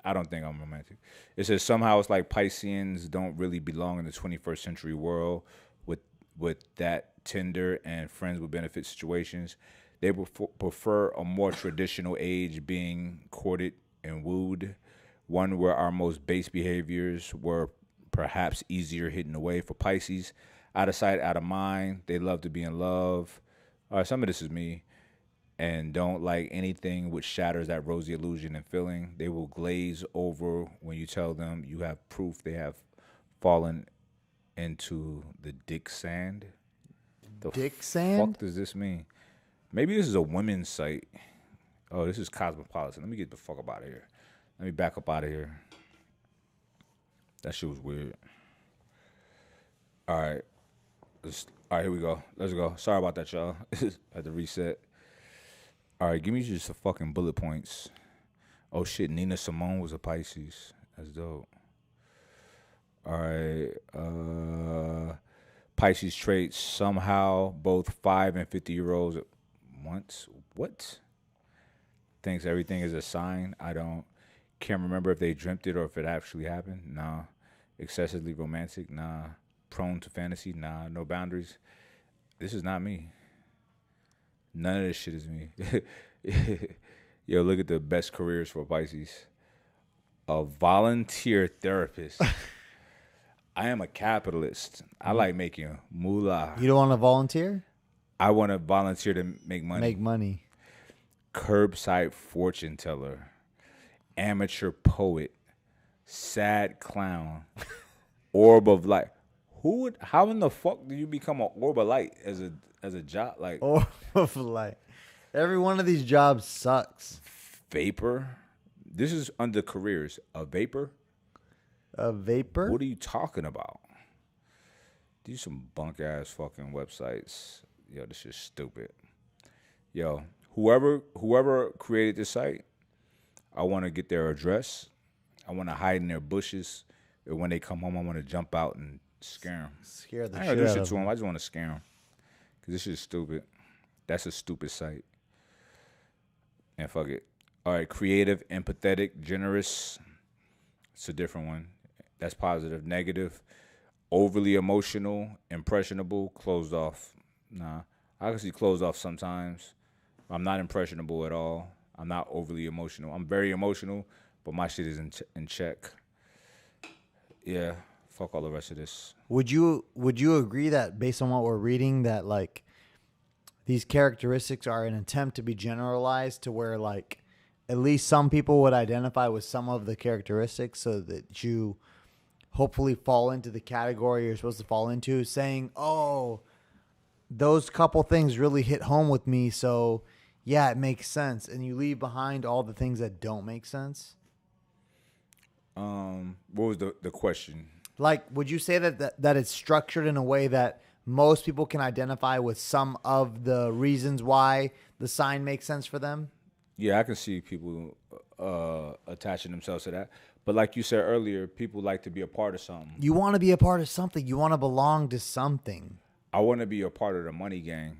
I don't think I'm romantic. It says somehow it's like Pisceans don't really belong in the 21st century world with that Tinder and friends with benefit situations. They prefer a more traditional age, being courted and wooed, one where our most base behaviors were perhaps easier hidden away. For Pisces, out of sight, out of mind. They love to be in love. Some of this is me. And don't like anything which shatters that rosy illusion and feeling. They will glaze over when you tell them you have proof they have fallen into the dick sand. The Dick sand? fuck does this mean? Maybe this is a women's site. Oh, this is Cosmopolitan. Let me get the fuck up out of here. Let me back up out of here. That shit was weird. All right. All right, here we go. Let's go. Sorry about that, y'all. Had to reset. All right, give me just the fucking bullet points. Oh, shit. Nina Simone was a Pisces. That's dope. All right. Pisces traits. Somehow both 5 and 50-year-olds at once. What? Thinks everything is a sign. I don't. Can't remember if they dreamt it or if it actually happened. Nah. Excessively romantic. Nah. Prone to fantasy. Nah. No boundaries. This is not me. None of this shit is me. Yo, look at the best careers for Pisces. A volunteer therapist. I am a capitalist. I like making moolah. You don't want to volunteer? I want to volunteer to make money. Make money. Curbside fortune teller. Amateur poet. Sad clown. Orb of light. How in the fuck do you become an orb of light as a job? Like, Or of light. Every one of these jobs sucks. vapor. This is under careers. A vapor? A vapor? What are you talking about? These some bunk ass fucking websites. Yo, this is stupid. Yo, whoever created this site, I want to get their address. I want to hide in their bushes. And when they come home, I want to jump out and scare them. Scare the I ain't shit gonna do out shit of to them. them. I just want to scare them. Because this shit is stupid. That's a stupid site. And fuck it. All right, creative, empathetic, generous. It's a different one. That's positive. Negative, overly emotional, impressionable, closed off. Nah, I can see closed off sometimes. I'm not impressionable at all. I'm not overly emotional. I'm very emotional, but my shit is in check. Yeah, fuck all the rest of this. Would you agree that based on what we're reading that like these characteristics are an attempt to be generalized to where like at least some people would identify with some of the characteristics so that you hopefully fall into the category you're supposed to fall into, saying, oh, those couple things really hit home with me, so yeah, it makes sense. And you leave behind all the things that don't make sense? What was the question? Like, would you say that it's structured in a way that most people can identify with some of the reasons why the sign makes sense for them? Yeah, I can see people attaching themselves to that. But like you said earlier, people like to be a part of something. You want to be a part of something. You want to belong to something. I want to be a part of the money gang.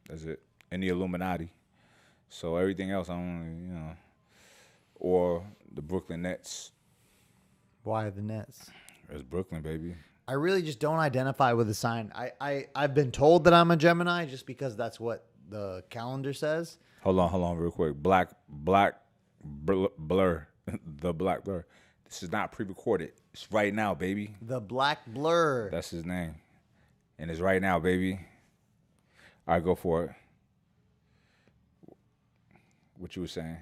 That's it. And the Illuminati. So everything else, I don't, or the Brooklyn Nets. Why the Nets? It's Brooklyn, baby. I really just don't identify with the sign. I've been told that I'm a Gemini just because that's what the calendar says. Hold on, real quick. Blur. The black blur. This is not pre-recorded. It's right now, baby. The Black Blur. That's his name. And it's right now, baby. All right, go for it. What you were saying?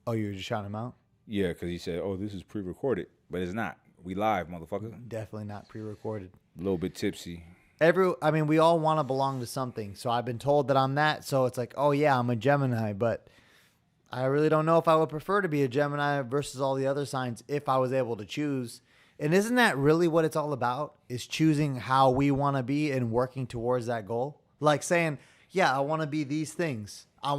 Oh, you were just shouting him out? Yeah, because he said, oh, this is pre-recorded. But it's not. We live, motherfucker. Definitely not pre-recorded. A little bit tipsy. We all want to belong to something. So I've been told that I'm that. So it's like, oh yeah, I'm a Gemini. But I really don't know if I would prefer to be a Gemini versus all the other signs if I was able to choose. And isn't that really what it's all about? Is choosing how we want to be and working towards that goal? Like saying, yeah, I want to be these things. I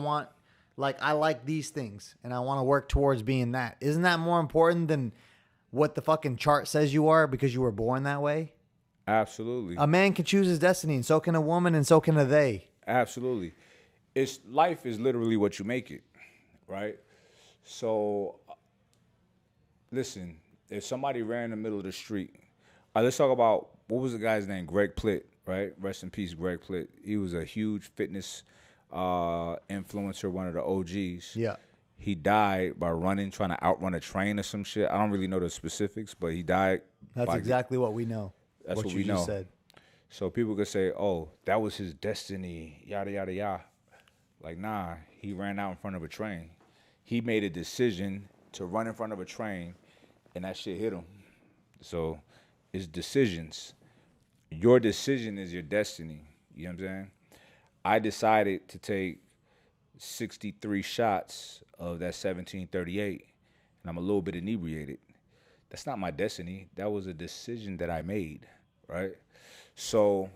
like these things and I want to work towards being that. Isn't that more important than what the fucking chart says you are because you were born that way? Absolutely. A man can choose his destiny, and so can a woman, and so can a they. Absolutely. Life is literally what you make it, right? So, listen, if somebody ran in the middle of the street, let's talk about, what was the guy's name? Greg Plitt, right? Rest in peace, Greg Plitt. He was a huge fitness influencer, one of the OGs. Yeah. He died by trying to outrun a train or some shit. I don't really know the specifics, but he died. That's exactly what we know. That's what you we know. just said. So people could say, oh, that was his destiny, yada, yada, yada. Like, nah, he ran out in front of a train. He made a decision to run in front of a train, and that shit hit him. So It's decisions. Your decision is your destiny. You know what I'm saying? I decided to take 63 shots of that 1738, and I'm a little bit inebriated. That's not my destiny. That was a decision that I made, right? So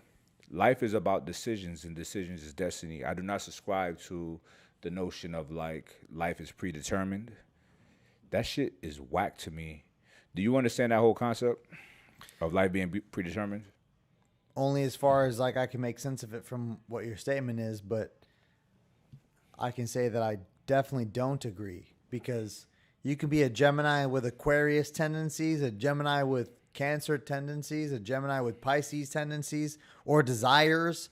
life is about decisions, and decisions is destiny. I do not subscribe to the notion of like life is predetermined. That shit is whack to me. Do you understand that whole concept of life being predetermined? Only as far as like I can make sense of it from what your statement is, but I can say that I definitely don't agree because you can be a Gemini with Aquarius tendencies, a Gemini with Cancer tendencies, a Gemini with Pisces tendencies or desires,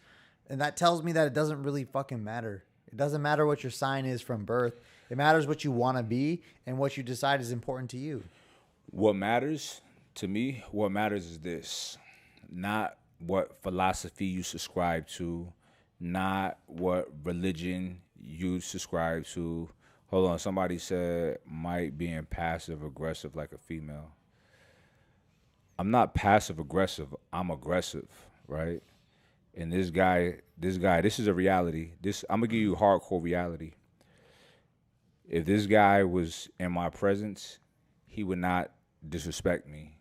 and that tells me that it doesn't really fucking matter. It doesn't matter what your sign is from birth. It matters what you want to be and what you decide is important to you. What matters to me, what matters is this, not what philosophy you subscribe to, not what religion you subscribe to. Hold on, somebody said Mike being passive aggressive like a female. I'm not passive aggressive. I'm aggressive, right? And this guy, this is a reality. I'm gonna give you hardcore reality. If this guy was in my presence, he would not disrespect me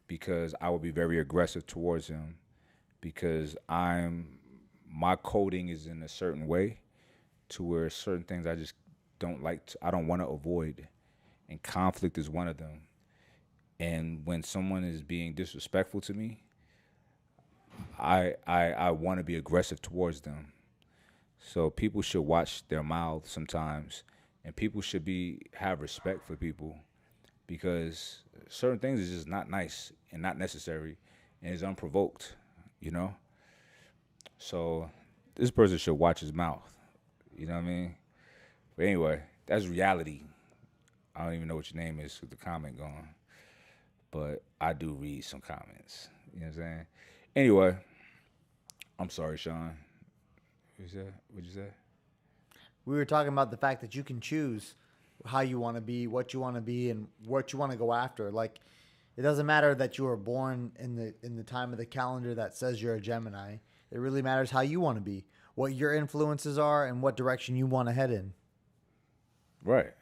because I would be very aggressive towards him because my coding is in a certain way to where certain things I just don't like I don't want to avoid, and conflict is one of them. And when someone is being disrespectful to me, I want to be aggressive towards them. So people should watch their mouths sometimes, and people should have respect for people because certain things is just not nice and not necessary and is unprovoked, you know? So this person should watch his mouth. You know what I mean? But anyway, that's reality. I don't even know what your name is with the comment going. But I do read some comments. You know what I'm saying? Anyway, I'm sorry, Sean. What'd you say? We were talking about the fact that you can choose how you want to be, what you want to be, and what you want to go after. Like, it doesn't matter that you were born in the time of the calendar that says you're a Gemini. It really matters how you want to be, what your influences are, and what direction you want to head in. Right.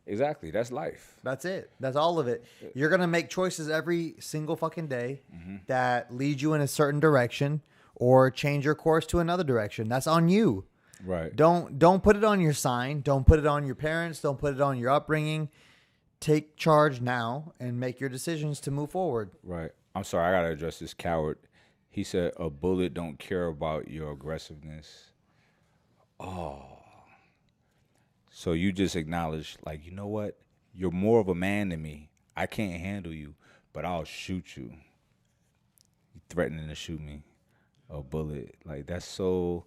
Exactly. That's life. That's it. That's all of it. You're going to make choices every single fucking day that lead you in a certain direction or change your course to another direction. That's on you. Right. Don't put it on your sign. Don't put it on your parents. Don't put it on your upbringing. Take charge now and make your decisions to move forward. Right. I'm sorry. I got to address this coward. He said a bullet don't care about your aggressiveness. Oh. So you just acknowledge, like, you know what? You're more of a man than me. I can't handle you, but I'll shoot you. You threatening to shoot me. A bullet. Like, that's so,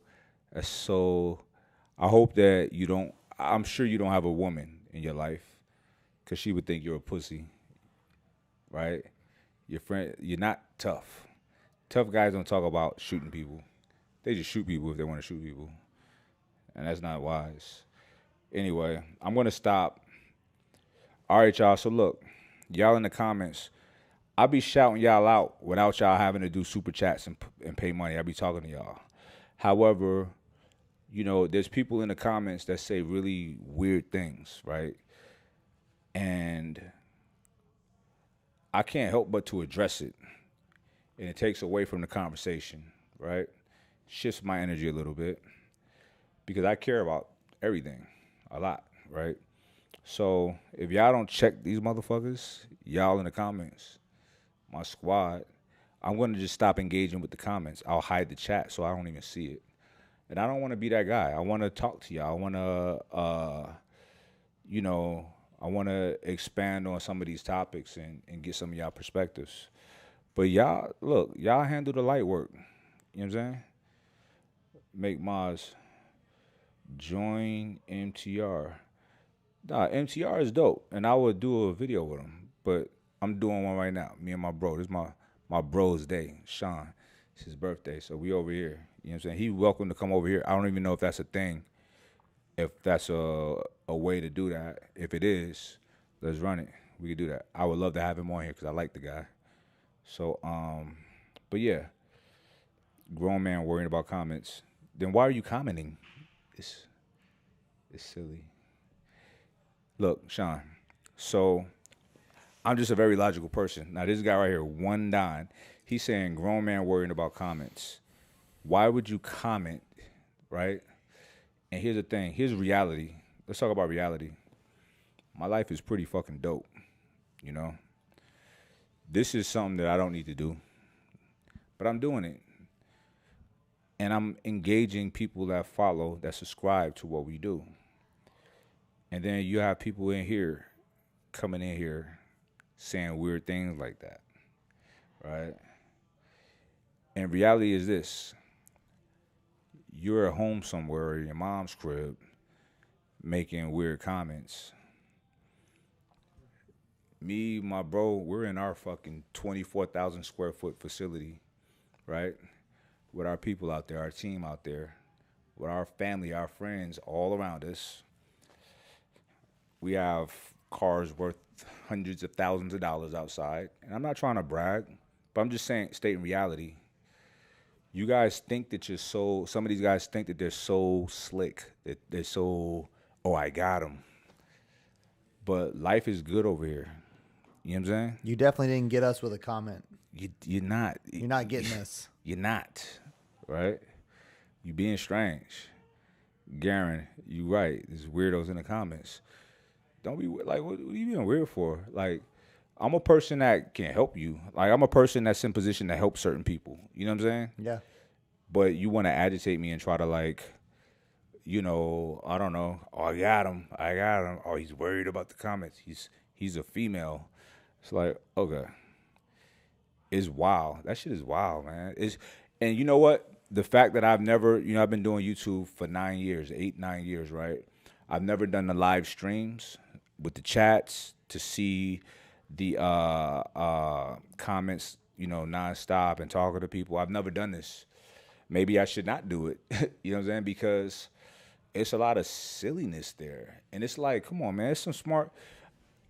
I hope that you don't, I'm sure you don't have a woman in your life because she would think you're a pussy, right? You're not tough. Tough guys don't talk about shooting people. They just shoot people if they want to shoot people. And that's not wise. Anyway, I'm going to stop. All right, y'all. So, look, y'all in the comments, I'll be shouting y'all out without y'all having to do super chats and pay money. I'll be talking to y'all. However, you know, there's people in the comments that say really weird things, right? And I can't help but to address it. And it takes away from the conversation, right? Shifts my energy a little bit because I care about everything. A lot, right? So if y'all don't check these motherfuckers, y'all in the comments, my squad, I'm going to just stop engaging with the comments. I'll hide the chat so I don't even see it. And I don't want to be that guy. I want to talk to y'all. I want to, I want to expand on some of these topics and get some of y'all perspectives. But y'all, look, y'all handle the light work. You know what I'm saying? Make Maz. Join MTR. Nah, MTR is dope, and I would do a video with him. But I'm doing one right now. Me and my bro. This is my bro's day. Sean, it's his birthday, so we over here. You know what I'm saying? He's welcome to come over here. I don't even know if that's a thing. If that's a way to do that. If it is, let's run it. We could do that. I would love to have him on here because I like the guy. So, but yeah, grown man worrying about comments. Then why are you commenting? It's it's silly. Look, Sean. So I'm just a very logical person. Now this guy right here, one dime, he's saying grown man worrying about comments. Why would you comment, right? And here's the thing. Here's reality. Let's talk about reality. My life is pretty fucking dope. You know, this is something that I don't need to do, but I'm doing it, and I'm engaging people that follow, that subscribe to what we do. And then you have people in here coming in here saying weird things like that, right? And reality is this: you're at home somewhere in your mom's crib making weird comments. Me, my bro, we're in our fucking 24,000 square foot facility, right? With our people out there, our team out there, with our family, our friends all around us. We have cars worth hundreds of thousands of dollars outside. And I'm not trying to brag, but I'm just saying, stating reality. You guys think that you're so, some of these guys think that they're so slick, that they're so, oh, I got them. But life is good over here. You know what I'm saying? You definitely didn't get us with a comment. You're not. You're not getting this. You're not, right? You being strange. Garen, you right. There's weirdos in the comments. Don't be like, what are you being weird for? Like, I'm a person that can help you. Like, I'm a person that's in position to help certain people. You know what I'm saying? Yeah. But you want to agitate me and try to like, I don't know. Oh, I got him. Oh, he's worried about the comments. He's a female. It's like, okay. It's wild. That shit is wild, man. And you know what? The fact that I've never, I've been doing YouTube for 9 years, 8, 9 years, right? I've never done the live streams with the chats to see the comments, nonstop and talking to people. I've never done this. Maybe I should not do it. You know what I'm saying? Because it's a lot of silliness there. And it's like, come on, man.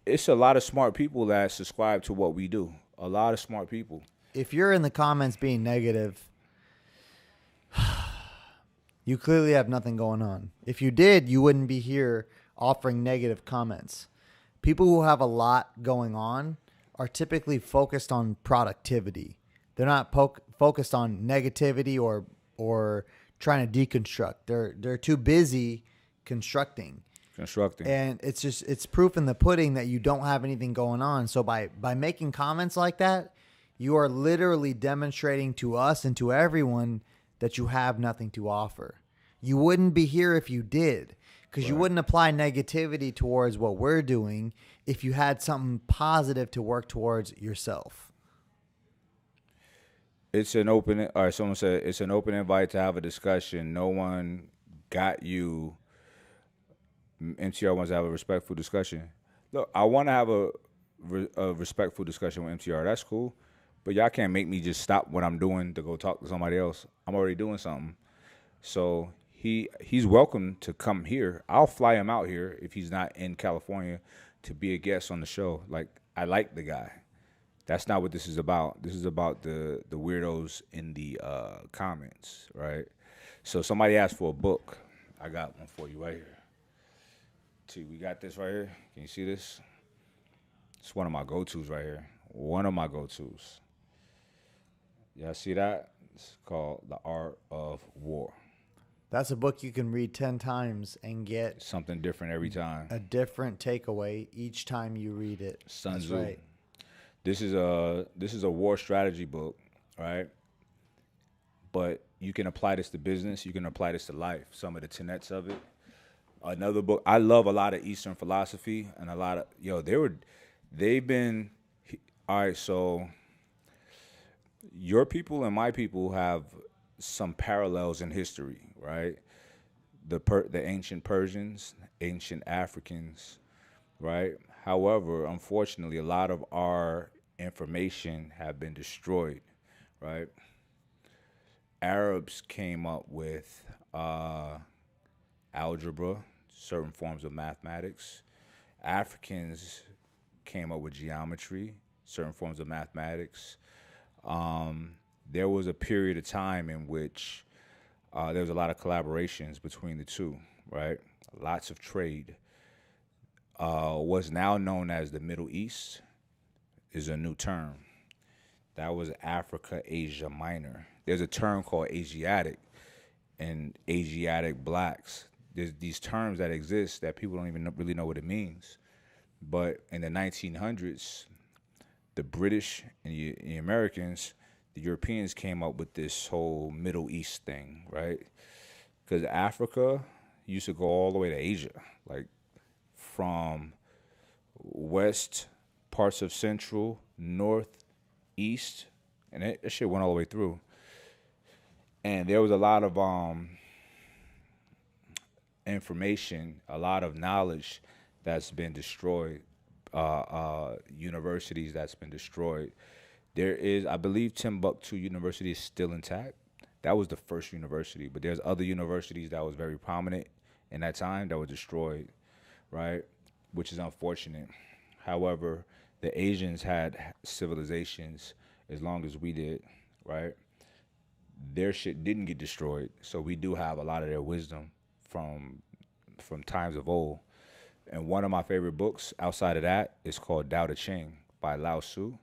It's a lot of smart people that subscribe to what we do. A lot of smart people. If you're in the comments being negative, you clearly have nothing going on. If you did, you wouldn't be here offering negative comments. People who have a lot going on are typically focused on productivity. They're not focused on negativity or trying to deconstruct. They're too busy constructing. And it's proof in the pudding that you don't have anything going on. So by making comments like that, you are literally demonstrating to us and to everyone that you have nothing to offer. You wouldn't be here if you did, because you wouldn't apply negativity towards what we're doing if you had something positive to work towards yourself. Someone said it's an open invite to have a discussion. No one got you. MTR wants to have a respectful discussion. Look, I want to have a respectful discussion with MTR. That's cool. But y'all can't make me just stop what I'm doing to go talk to somebody else. I'm already doing something. So he's welcome to come here. I'll fly him out here if he's not in California to be a guest on the show. Like, I like the guy. That's not what this is about. This is about the weirdos in the comments, right? So somebody asked for a book. I got one for you right here. T, we got this right here. Can you see this? It's one of my go-tos right here. One of my go-tos. Y'all see that? It's called The Art of War. That's a book you can read 10 times and get something different every time. A different takeaway each time you read it. Sun That's Tzu. right. This is a war strategy book, right? But you can apply this to business. You can apply this to life. Some of the tenets of it. Another book. I love a lot of Eastern philosophy and a lot of they've been all right. So your people and my people have some parallels in history, right? The ancient Persians, ancient Africans, right? However, unfortunately, a lot of our information have been destroyed, right? Arabs came up with algebra, certain forms of mathematics. Africans came up with geometry, certain forms of mathematics. There was a period of time in which there was a lot of collaborations between the two, right? Lots of trade. What's now known as the Middle East is a new term. That was Africa, Asia Minor. There's a term called Asiatic and Asiatic blacks. There's these terms that exist that people don't even really know what it means. But in the 1900s, the British and the Americans, the Europeans came up with this whole Middle East thing, right? Because Africa used to go all the way to Asia, like from west parts of central, north, east, and that shit went all the way through. And there was a lot of information, a lot of knowledge that's been destroyed, universities that's been destroyed. There is, I believe, Timbuktu University is still intact. That was the first university, but there's other universities that was very prominent in that time that were destroyed, right? Which is unfortunate. However, the Asians had civilizations as long as we did, right? Their shit didn't get destroyed, so we do have a lot of their wisdom from times of old. And one of my favorite books outside of that is called Tao Te Ching by Lao Tzu,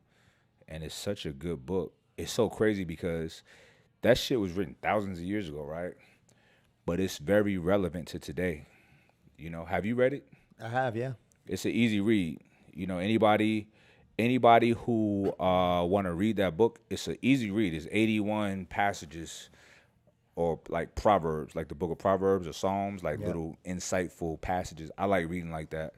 and it's such a good book. It's so crazy because that shit was written thousands of years ago, right? But it's very relevant to today. You know, have you read it? I have, yeah. It's an easy read. You know, anybody who want to read that book, it's an easy read. It's 81 passages, or like Proverbs, like the book of Proverbs or Psalms, like little insightful passages. I like reading like that,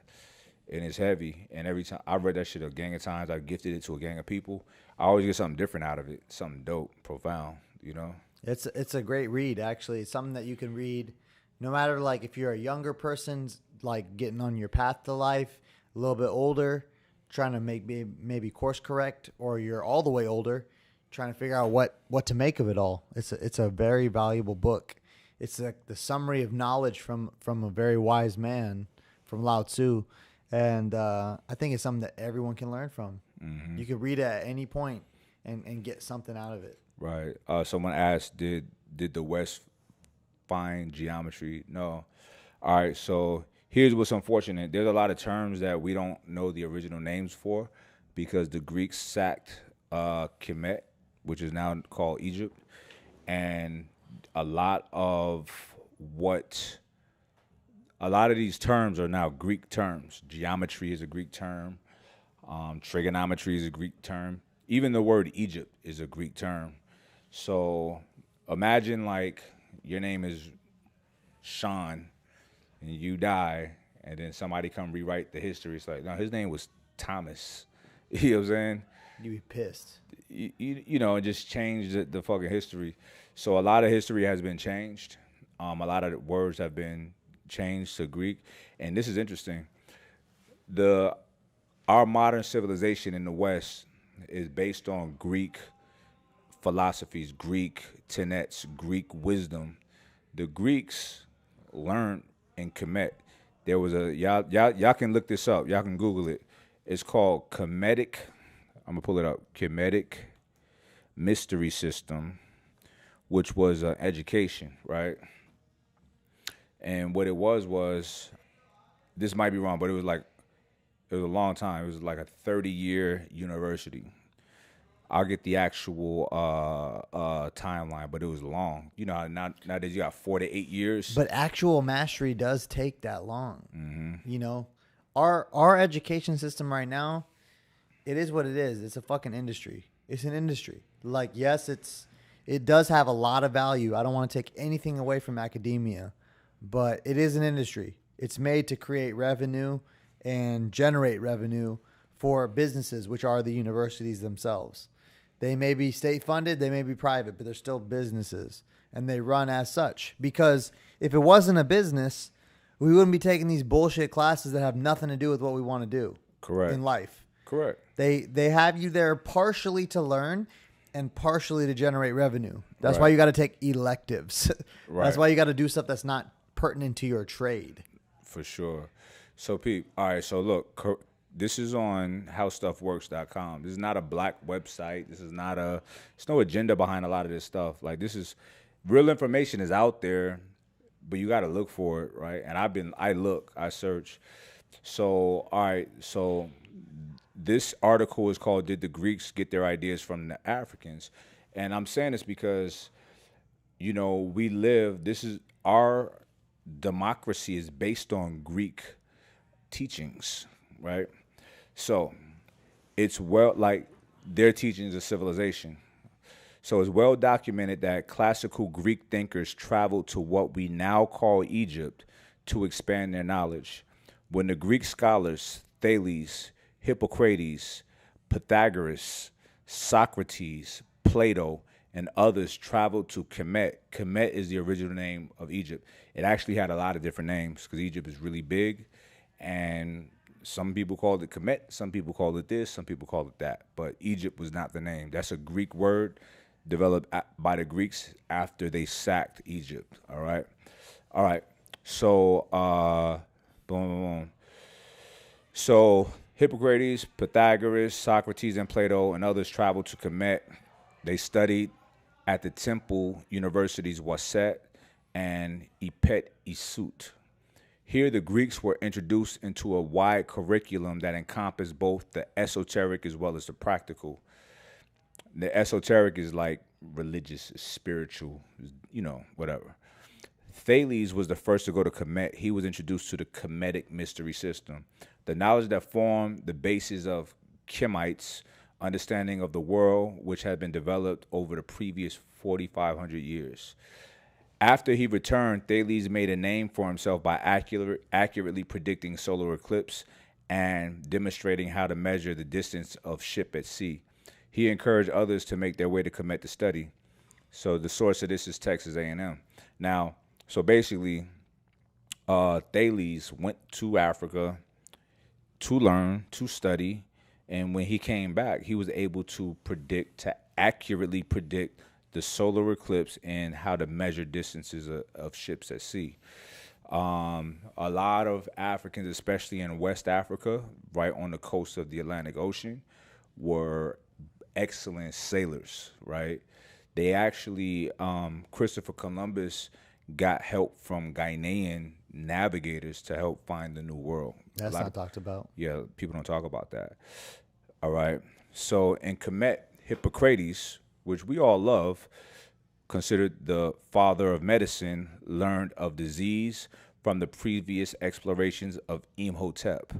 and it's heavy. And every time I read that shit a gang of times, I gifted it to a gang of people. I always get something different out of it, something dope, profound. You know, It's a great read, actually. It's something that you can read no matter, like, if you're a younger person, like getting on your path to life, a little bit older, trying to maybe course correct, or you're all the way older, trying to figure out what to make of it all. It's a very valuable book. It's like the summary of knowledge from a very wise man, from Lao Tzu, and I think it's something that everyone can learn from. Mm-hmm. You can read it at any point and get something out of it. Right. Someone asked, did the West find geometry? No. All right. So here's what's unfortunate. There's a lot of terms that we don't know the original names for because the Greeks sacked Kemet, which is now called Egypt, and a lot of these terms are now Greek terms. Geometry is a Greek term. Trigonometry is a Greek term. Even the word Egypt is a Greek term. So imagine like your name is Sean and you die and then somebody come rewrite the history. It's like, no, his name was Thomas. You know what I'm saying? You'd be pissed. You know, and just change the fucking history. So a lot of history has been changed. A lot of the words have been changed to Greek. And this is interesting. Our modern civilization in the West is based on Greek philosophies, Greek tenets, Greek wisdom. The Greeks learned in Kemet. There was y'all can look this up. Y'all can Google it. It's called Kemetic. I'm gonna pull it up. Kemetic Mystery System, which was education, right? And what it was this might be wrong, but it was a long time. It was like a 30-year university. I'll get the actual timeline, but it was long. You know, nowadays you got 4 to 8 years. But actual mastery does take that long. Mm-hmm. You know, our education system right now, it is what it is. It's a fucking industry. It's an industry. Like, yes, it does have a lot of value. I don't want to take anything away from academia, but it is an industry. It's made to create revenue and generate revenue for businesses, which are the universities themselves. They may be state funded, they may be private, but they're still businesses, and they run as such. Because if it wasn't a business, we wouldn't be taking these bullshit classes that have nothing to do with what we want to do. Correct. In life. Correct. They have you there partially to learn and partially to generate revenue. That's Right. why you got to take electives. Right. That's why you got to do stuff that's not pertinent to your trade. For sure. So, Pete, all right, so look, This is on howstuffworks.com. This is not a black website. This is not a. There's no agenda behind a lot of this stuff. Like this is real information is out there, but you got to look for it, right? And I search. So all right, so this article is called "Did the Greeks Get Their Ideas from the Africans?" And I'm saying this because we live. This is our democracy is based on Greek teachings, right? So it's like their teachings of civilization. So it's well documented that classical Greek thinkers traveled to what we now call Egypt to expand their knowledge. When the Greek scholars Thales, Hippocrates, Pythagoras, Socrates, Plato, and others traveled to Kemet. Kemet is the original name of Egypt. It actually had a lot of different names because Egypt is really big, and some people called it Kemet, some people called it this, some people called it that. But Egypt was not the name. That's a Greek word developed by the Greeks after they sacked Egypt. All right. So, boom, boom, boom. So Hippocrates, Pythagoras, Socrates, and Plato, and others traveled to Kemet. They studied at the temple universities Waset and Ipet Isut. Here, the Greeks were introduced into a wide curriculum that encompassed both the esoteric as well as the practical. The esoteric is like religious, spiritual, whatever. Thales was the first to go to Kemet. He was introduced to the Kemetic mystery system, the knowledge that formed the basis of Kemites' understanding of the world, which had been developed over the previous 4,500 years. After he returned, Thales made a name for himself by accurately predicting solar eclipse and demonstrating how to measure the distance of ship at sea. He encouraged others to make their way to Kemet to study. So the source of this is Texas A&M. Now, so basically, Thales went to Africa to learn, to study, and when he came back, he was able to accurately predict the solar eclipse and how to measure distances of ships at sea. A lot of Africans, especially in West Africa, right on the coast of the Atlantic Ocean, were excellent sailors, right? They actually, Christopher Columbus got help from Ghanaian navigators to help find the New World. That's not talked about. Yeah, people don't talk about that. All right. So in Kemet, Hippocrates, which we all love, considered the father of medicine, learned of disease from the previous explorations of Imhotep,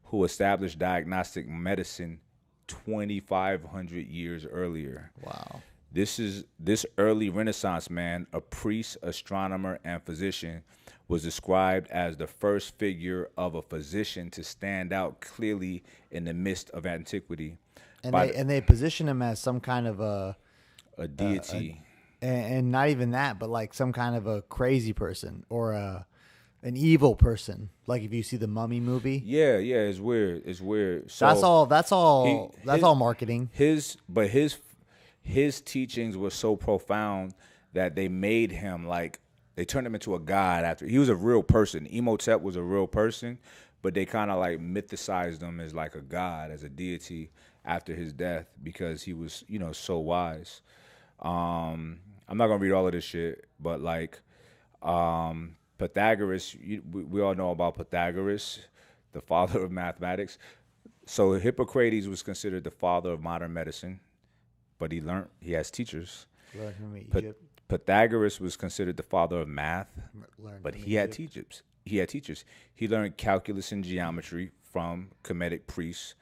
who established diagnostic medicine 2,500 years earlier. Wow. This early Renaissance man, a priest, astronomer, and physician, was described as the first figure of a physician to stand out clearly in the midst of antiquity. And they position him as some kind of a deity. And not even that, but like some kind of a crazy person or an evil person. Like if you see the Mummy movie. Yeah, it's weird. So that's all marketing. His teachings were so profound that they made him they turned him into a god after he was a real person. Imhotep was a real person, but they kind of mythicized him as like a god, as a deity after his death because he was, so wise. I'm not gonna read all of this shit, but Pythagoras, we all know about Pythagoras, the father of mathematics. So Hippocrates was considered the father of modern medicine, but he has teachers. Learned from Egypt. Pythagoras was considered the father of math, but he had teachers. He learned calculus and geometry from Kemetic priests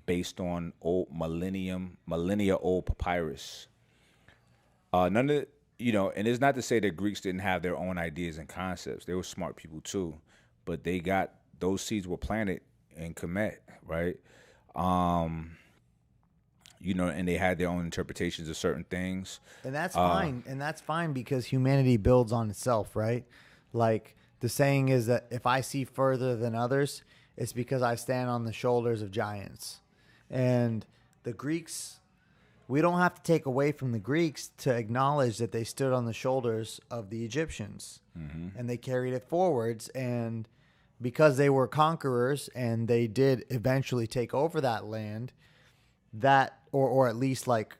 based on millennia old papyrus. And it's not to say that Greeks didn't have their own ideas and concepts. They were smart people too, but those seeds were planted in Kemet, right? And they had their own interpretations of certain things. And that's fine. And that's fine because humanity builds on itself, right? Like the saying is that if I see further than others, it's because I stand on the shoulders of giants. And the Greeks, we don't have to take away from the Greeks to acknowledge that they stood on the shoulders of the Egyptians. Mm-hmm. And they carried it forwards. And because they were conquerors and they did eventually take over that land, that or at least like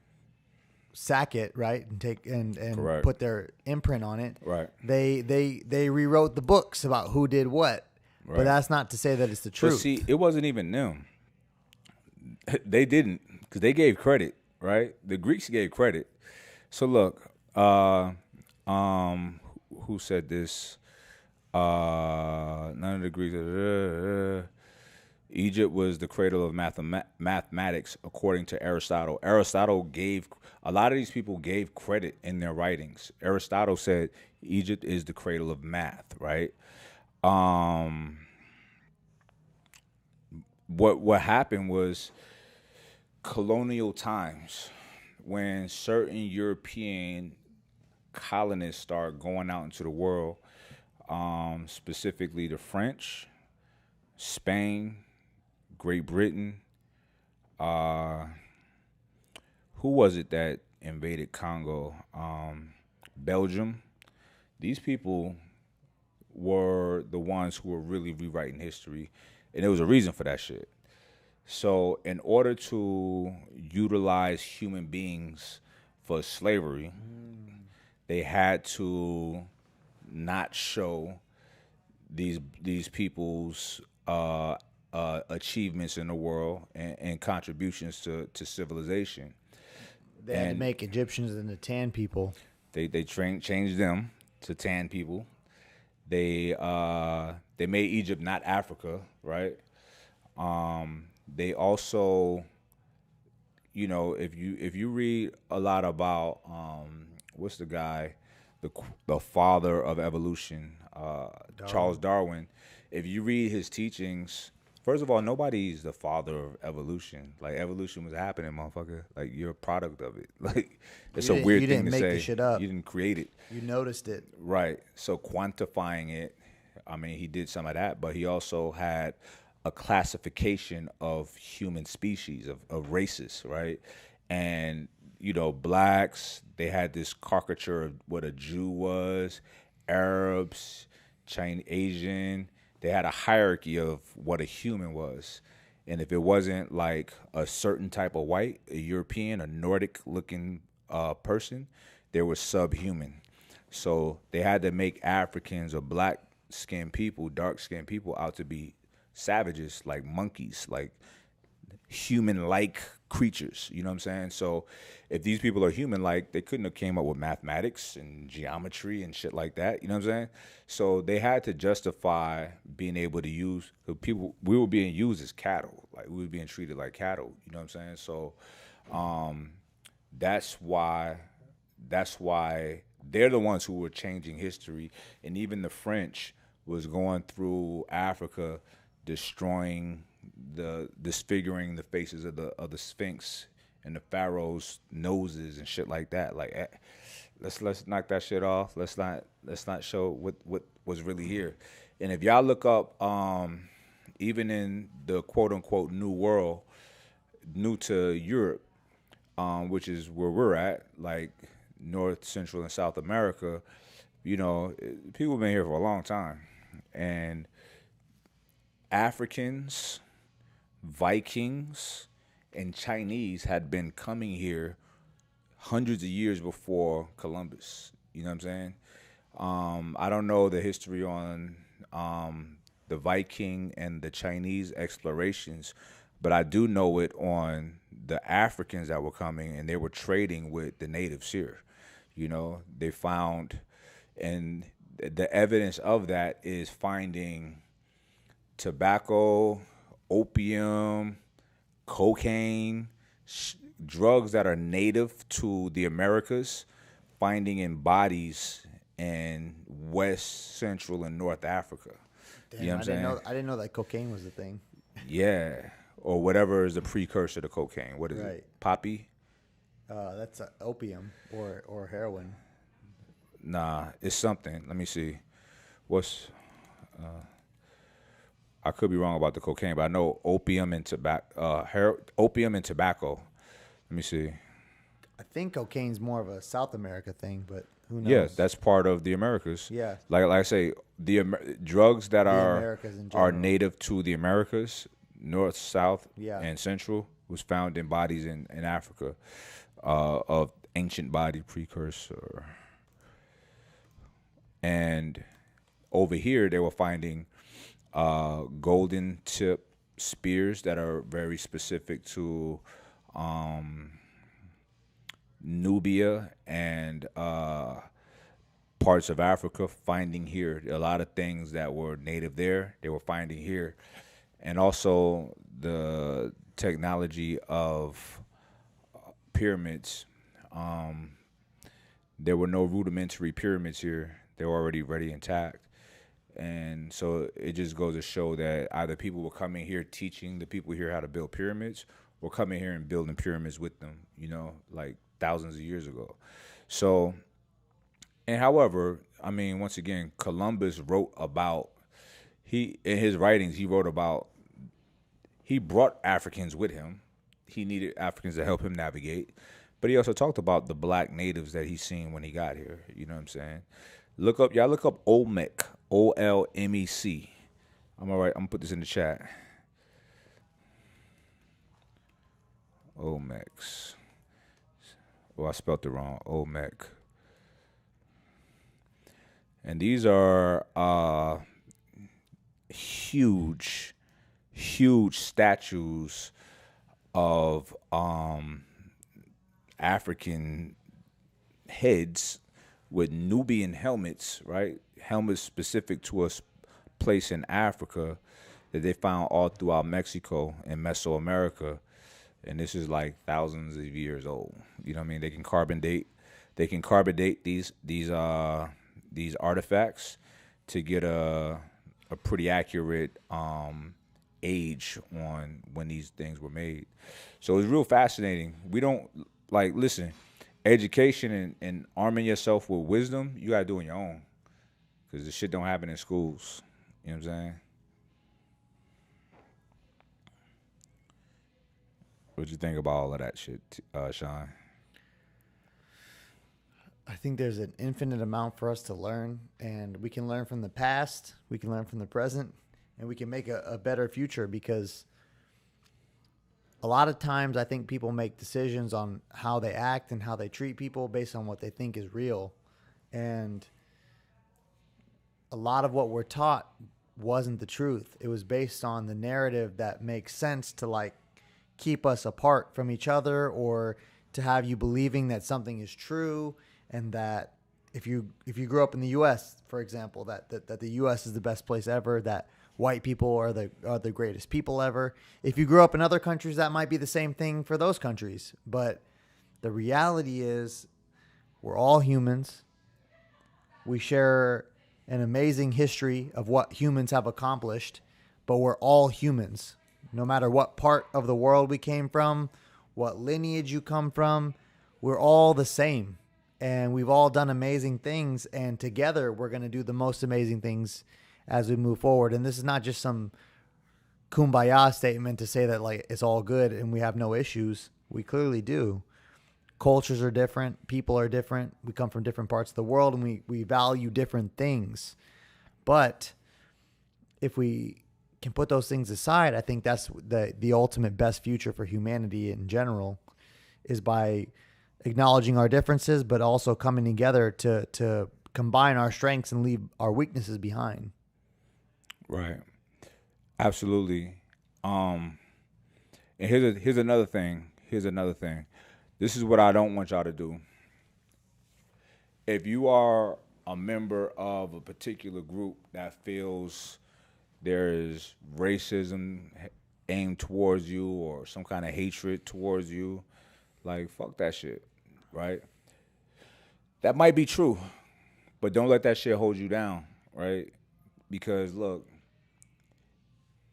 sack it, right, and take and Correct. put their imprint on it. Right. They rewrote the books about who did what. Right. But that's not to say that it's the But truth. see, it wasn't even them. They didn't, because they gave credit, right? The Greeks gave credit. So look, who said this? None of the Greeks. Egypt was the cradle of mathematics, according to Aristotle. Aristotle gave a lot of these people gave credit in their writings. Aristotle said Egypt is the cradle of math, right? What happened was colonial times, when certain European colonists started going out into the world, specifically the French, Spain, Great Britain. Who was it that invaded Congo? Belgium. These people were the ones who were really rewriting history, and there was a reason for that shit. So, in order to utilize human beings for slavery, they had to not show these people's achievements in the world and contributions to civilization. They had to make Egyptians into tan people. They changed them to tan people. They made Egypt not Africa, right? They also, if you read a lot about what's the guy, the father of evolution, Charles Darwin. If you read his teachings, first of all, nobody's the father of evolution. Like, evolution was happening, motherfucker. Like, you're a product of it. Like, it's a weird thing to say. You didn't make the shit up. You didn't create it. You noticed it. Right. So quantifying it, I mean, he did some of that, but he also had a classification of human species, of races, right? And, blacks, they had this caricature of what a Jew was, Arabs, Chinese, Asian. They had a hierarchy of what a human was. And if it wasn't like a certain type of white, a European, a Nordic-looking person, they were subhuman. So they had to make Africans or black-skinned people, dark-skinned people out to be savages, like monkeys, like human-like creatures. You know what I'm saying? So if these people are human-like, they couldn't have came up with mathematics and geometry and shit like that. You know what I'm saying? So they had to justify being able to use people. We were being used as cattle, like we were being treated like cattle. You know what I'm saying? So that's why they're the ones who were changing history, and even the French was going through Africa, destroying disfiguring the faces of the Sphinx and the pharaohs' noses and shit like that. Like, let's knock that shit off. Let's not show what was really here. And if y'all look up, even in the quote unquote new world, new to Europe, which is where we're at, like North, Central, and South America, people have been here for a long time, and Africans, Vikings, and Chinese had been coming here hundreds of years before Columbus. You know what I'm saying? I don't know the history on the Viking and the Chinese explorations, but I do know it on the Africans that were coming, and they were trading with the natives here. They found, and the evidence of that is finding tobacco, opium, cocaine, drugs that are native to the Americas, finding in bodies in West, Central, and North Africa. Damn, You know what I'm saying? I didn't know that cocaine was a thing. Yeah. Or whatever is the precursor to cocaine. What is it? Poppy? That's opium or heroin. Nah, it's something. Let me see. I could be wrong about the cocaine, but I know opium and tobacco. Opium and tobacco. Let me see. I think cocaine's more of a South America thing, but Who knows? Yeah, that's part of the Americas. Yeah. Like I say, drugs that are Americas in are general. native to the Americas, North, South, Yeah. and Central, was found in bodies in Africa, of ancient body precursor. And over here, they were finding golden tip spears that are very specific to Nubia and parts of Africa. Finding here a lot of things that were native there, they were finding here, and also the technology of pyramids. There were no rudimentary pyramids here; they were already ready intact. And so it just goes to show that either people were coming here teaching the people here how to build pyramids, or coming here and building pyramids with them, like thousands of years ago. So, and however, I mean, once again, Columbus wrote about, in his writings, he brought Africans with him. He needed Africans to help him navigate. But he also talked about the black natives that he seen when he got here. You know what I'm saying? Look up Olmec, Olmec. I'm all right. I'm gonna put this in the chat. Olmecs. Well, I spelled it wrong. Olmec. And these are huge, huge statues of African heads with Nubian helmets, right? Helmets specific to a place in Africa that they found all throughout Mexico and Mesoamerica. And this is like thousands of years old. You know what I mean? They can carbon date these artifacts to get a pretty accurate age on when these things were made. So it's real fascinating. We don't listen, education and arming yourself with wisdom, you gotta do on your own. Because this shit don't happen in schools. You know what I'm saying? What you think about all of that shit, Sean? I think there's an infinite amount for us to learn, and we can learn from the past, we can learn from the present, and we can make a better future, because a lot of times I think people make decisions on how they act and how they treat people based on what they think is real. And a lot of what we're taught wasn't the truth. It was based on the narrative that makes sense to keep us apart from each other, or to have you believing that something is true, and that if you grew up in the U.S., for example, that the U.S. is the best place ever, that white people are the greatest people ever. If you grew up in other countries, that might be the same thing for those countries. But the reality is, we're all humans. We share an amazing history of what humans have accomplished, but we're all humans. No matter what part of the world we came from, what lineage you come from, we're all the same. And we've all done amazing things, and together we're going to do the most amazing things as we move forward. And this is not just some kumbaya statement to say that it's all good and we have no issues. We clearly do. Cultures are different. People are different. We come from different parts of the world, and we value different things. But if we can put those things aside, I think that's the ultimate best future for humanity in general, is by acknowledging our differences, but also coming together to combine our strengths and leave our weaknesses behind. Right. Absolutely. And here's another thing. This is what I don't want y'all to do. If you are a member of a particular group that feels there is racism aimed towards you, or some kind of hatred towards you, fuck that shit, right? That might be true, but don't let that shit hold you down, right? Because look,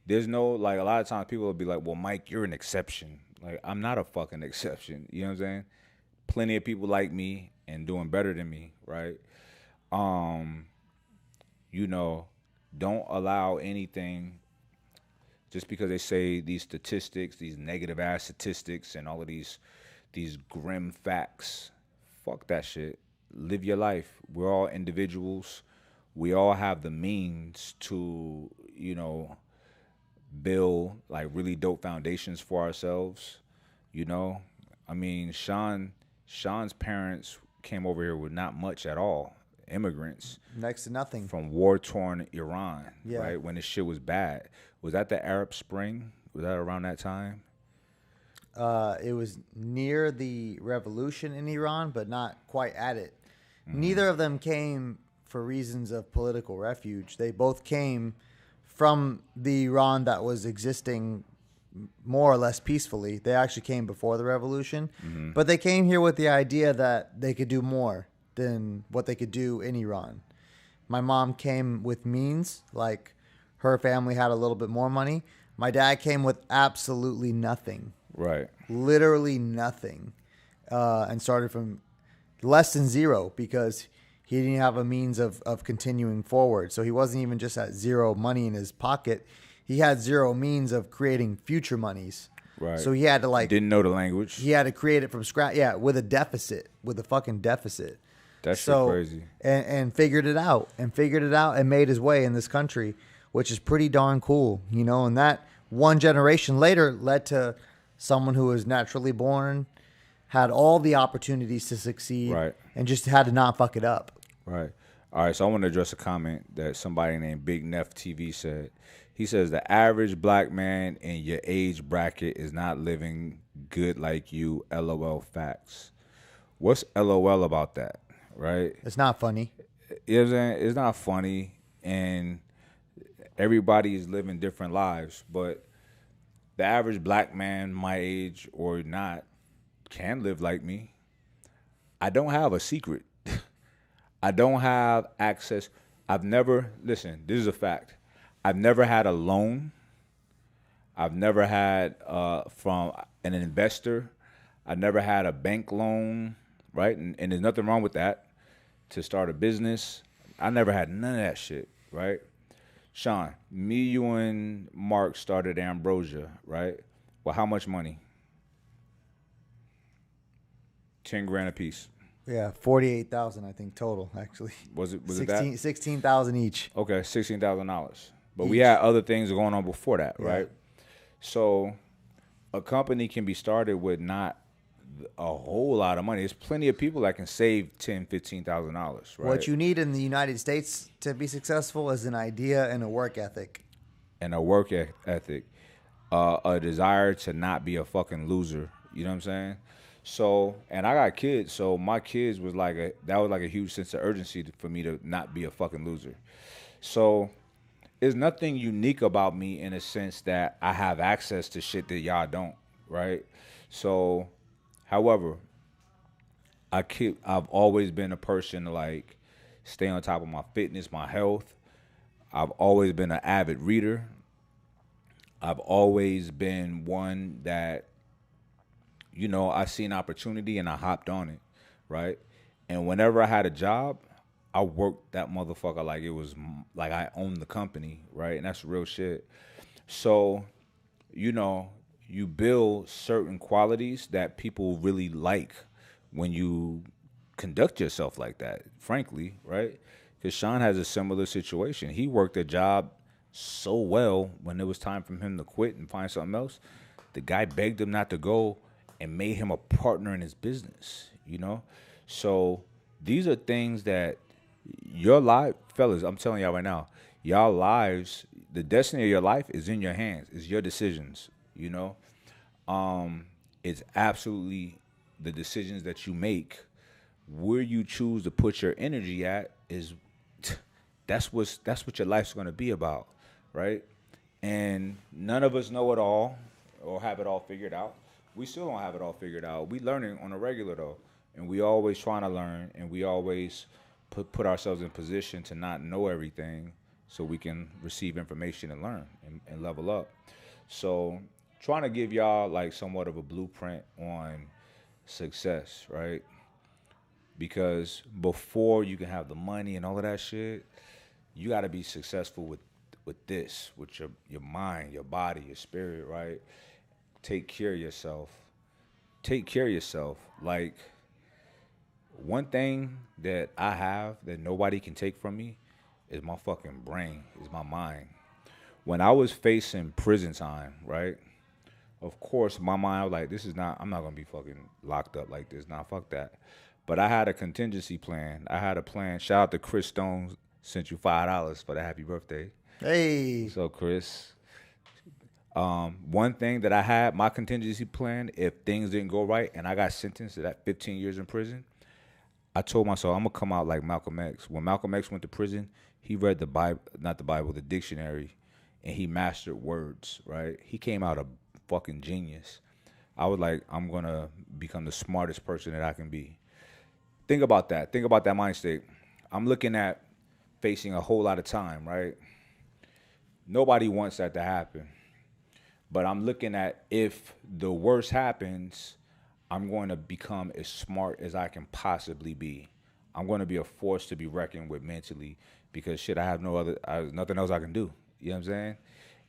there's no, a lot of times people will be like, well, Mike, you're an exception. I'm not a fucking exception. You know what I'm saying? Plenty of people like me and doing better than me, right? Don't allow anything, just because they say these statistics, these negative ass statistics and all of these grim facts. Fuck that shit. live your life. We're all individuals. We all have the means to, build like really dope foundations for ourselves. You know, I mean, Sean's parents came over here with not much at all. Immigrants Next to nothing. from war torn Iran, Yeah. right? When this shit was bad. Was that the Arab Spring? Was that around that time? It was near the revolution in Iran, but not quite at it. Neither of them came for reasons of political refuge. They both came from the Iran that was existing more or less peacefully. They actually came before the revolution, but they came here with the idea that they could do more than what they could do in Iran. My mom came with means, like her family had a little bit more money. My dad came with absolutely nothing, Right. literally nothing, and started from less than zero because he didn't have a means of continuing forward. So he wasn't even just at zero money in his pocket. He had zero means of creating future monies. Right. So he had to Didn't know the language. he had to create it from scratch. Yeah, with a fucking deficit. That shit crazy. And figured it out and made his way in this country, which is pretty darn cool, and that one generation later led to someone who was naturally born, had all the opportunities to succeed, Right. and just had to not fuck it up. Right. All right. So I want to address a comment that somebody named Big Neff TV said. He says the average black man in your age bracket is not living good like you. LOL facts. What's LOL about that? Right. It's not funny. You know what I'm saying? It's not funny, and everybody is living different lives. But the average black man my age or not can live like me. I don't have a secret. I don't have access. Listen, this is a fact. I've never had a loan. I've never had from an investor. I've never had a bank loan, right? And there's nothing wrong with that to start a business. I never had none of that shit, right? Sean, me, you, and Mark started Ambrosia, right? Well, how much money? 10 grand a piece. Yeah, 48,000 I think total actually. Was it that? 16,000 each. Okay, $16,000. But we had other things going on before that, right? So a company can be started with not a whole lot of money. There's plenty of people that can save $10,000, $15,000, right? What you need in the United States to be successful is an idea and a work ethic. And a work ethic, a desire to not be a fucking loser. You know what I'm saying? So, and I got kids, so my kids was that was like a huge sense of urgency for me to not be a fucking loser. So, there's nothing unique about me in a sense that I have access to shit that y'all don't, right? So, however, I've always been a person to like stay on top of my fitness, my health. I've always been an avid reader. I've always been one that, I see an opportunity and I hopped on it, right? And whenever I had a job, I worked that motherfucker like it was like I owned the company, right? And that's real shit. So, you build certain qualities that people really like when you conduct yourself like that, frankly, right? Because Sean has a similar situation. He worked a job so well when it was time for him to quit and find something else. The guy begged him not to go and made him a partner in his business, So these are things that your life, fellas, I'm telling y'all right now, y'all lives, the destiny of your life is in your hands. It's your decisions, It's absolutely the decisions that you make. Where you choose to put your energy at is that's what your life's going to be about, right? And none of us know it all or have it all figured out. We still don't have it all figured out. We learning on a regular though, and we always trying to learn, and we always put ourselves in position to not know everything, so we can receive information and learn and level up. So, trying to give y'all like somewhat of a blueprint on success, right? Because before you can have the money and all of that shit, you got to be successful with your mind, your body, your spirit, right? Take care of yourself. Like, One thing that I have that nobody can take from me is my fucking brain, is my mind. When I was facing prison time, right? Of course, my mind was like, this is not, I'm not gonna be fucking locked up like this. Nah, fuck that. But I had a contingency plan. I had a plan. Shout out to Chris Stone, sent you $5 for the happy birthday. Hey, So, Chris, one thing that I had, my contingency plan, if things didn't go right and I got sentenced to that 15 years in prison, I told myself I'm gonna come out like Malcolm X. When Malcolm X went to prison, he read the Bible, not the Bible, the dictionary, and he mastered words. Right? He came out a fucking genius. I was like, I'm gonna become the smartest person that I can be. Think about that. Think about that mind state. I'm looking at facing a whole lot of time. Right? Nobody wants that to happen. But I'm looking at if the worst happens, I'm going to become as smart as I can possibly be. I'm going to be a force to be reckoned with mentally because shit, I have nothing else I can do. You know what I'm saying?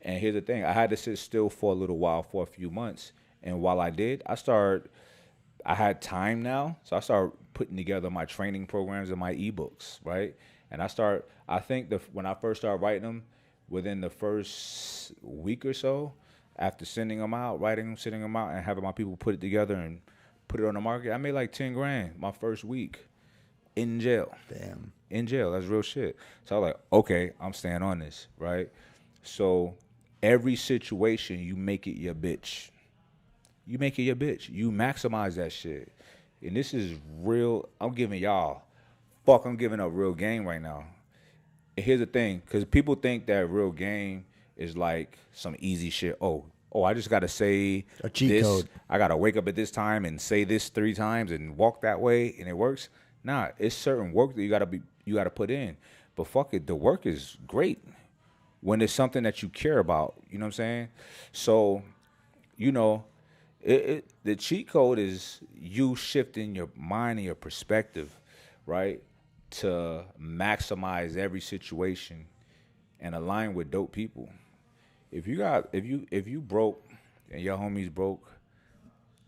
And here's the thing: I had to sit still for a little while, for a few months, and while I did, I had time now, so I started putting together my training programs and my ebooks, right? And I think when I first started writing them, within the first week or so, after sending them out, writing them, sending them out, and having my people put it together and put it on the market, I made like 10 grand my first week in jail. damn. In jail, that's real shit. So I was like, okay, I'm staying on this, right? So every situation, you make it your bitch. You make it your bitch. You maximize that shit. And this is real. I'm giving up real game right now. And here's the thing, because people think that real game is like some easy shit. Oh, I just got to say A cheat this. code. I got to wake up at this time and say this 3 times and walk that way and it works. Nah, it's certain work that you got to put in. But fuck it, the work is great when it's something that you care about. You know what I'm saying? So, you know, the cheat code is you shifting your mind and your perspective, right, to maximize every situation and align with dope people. If you broke and your homies broke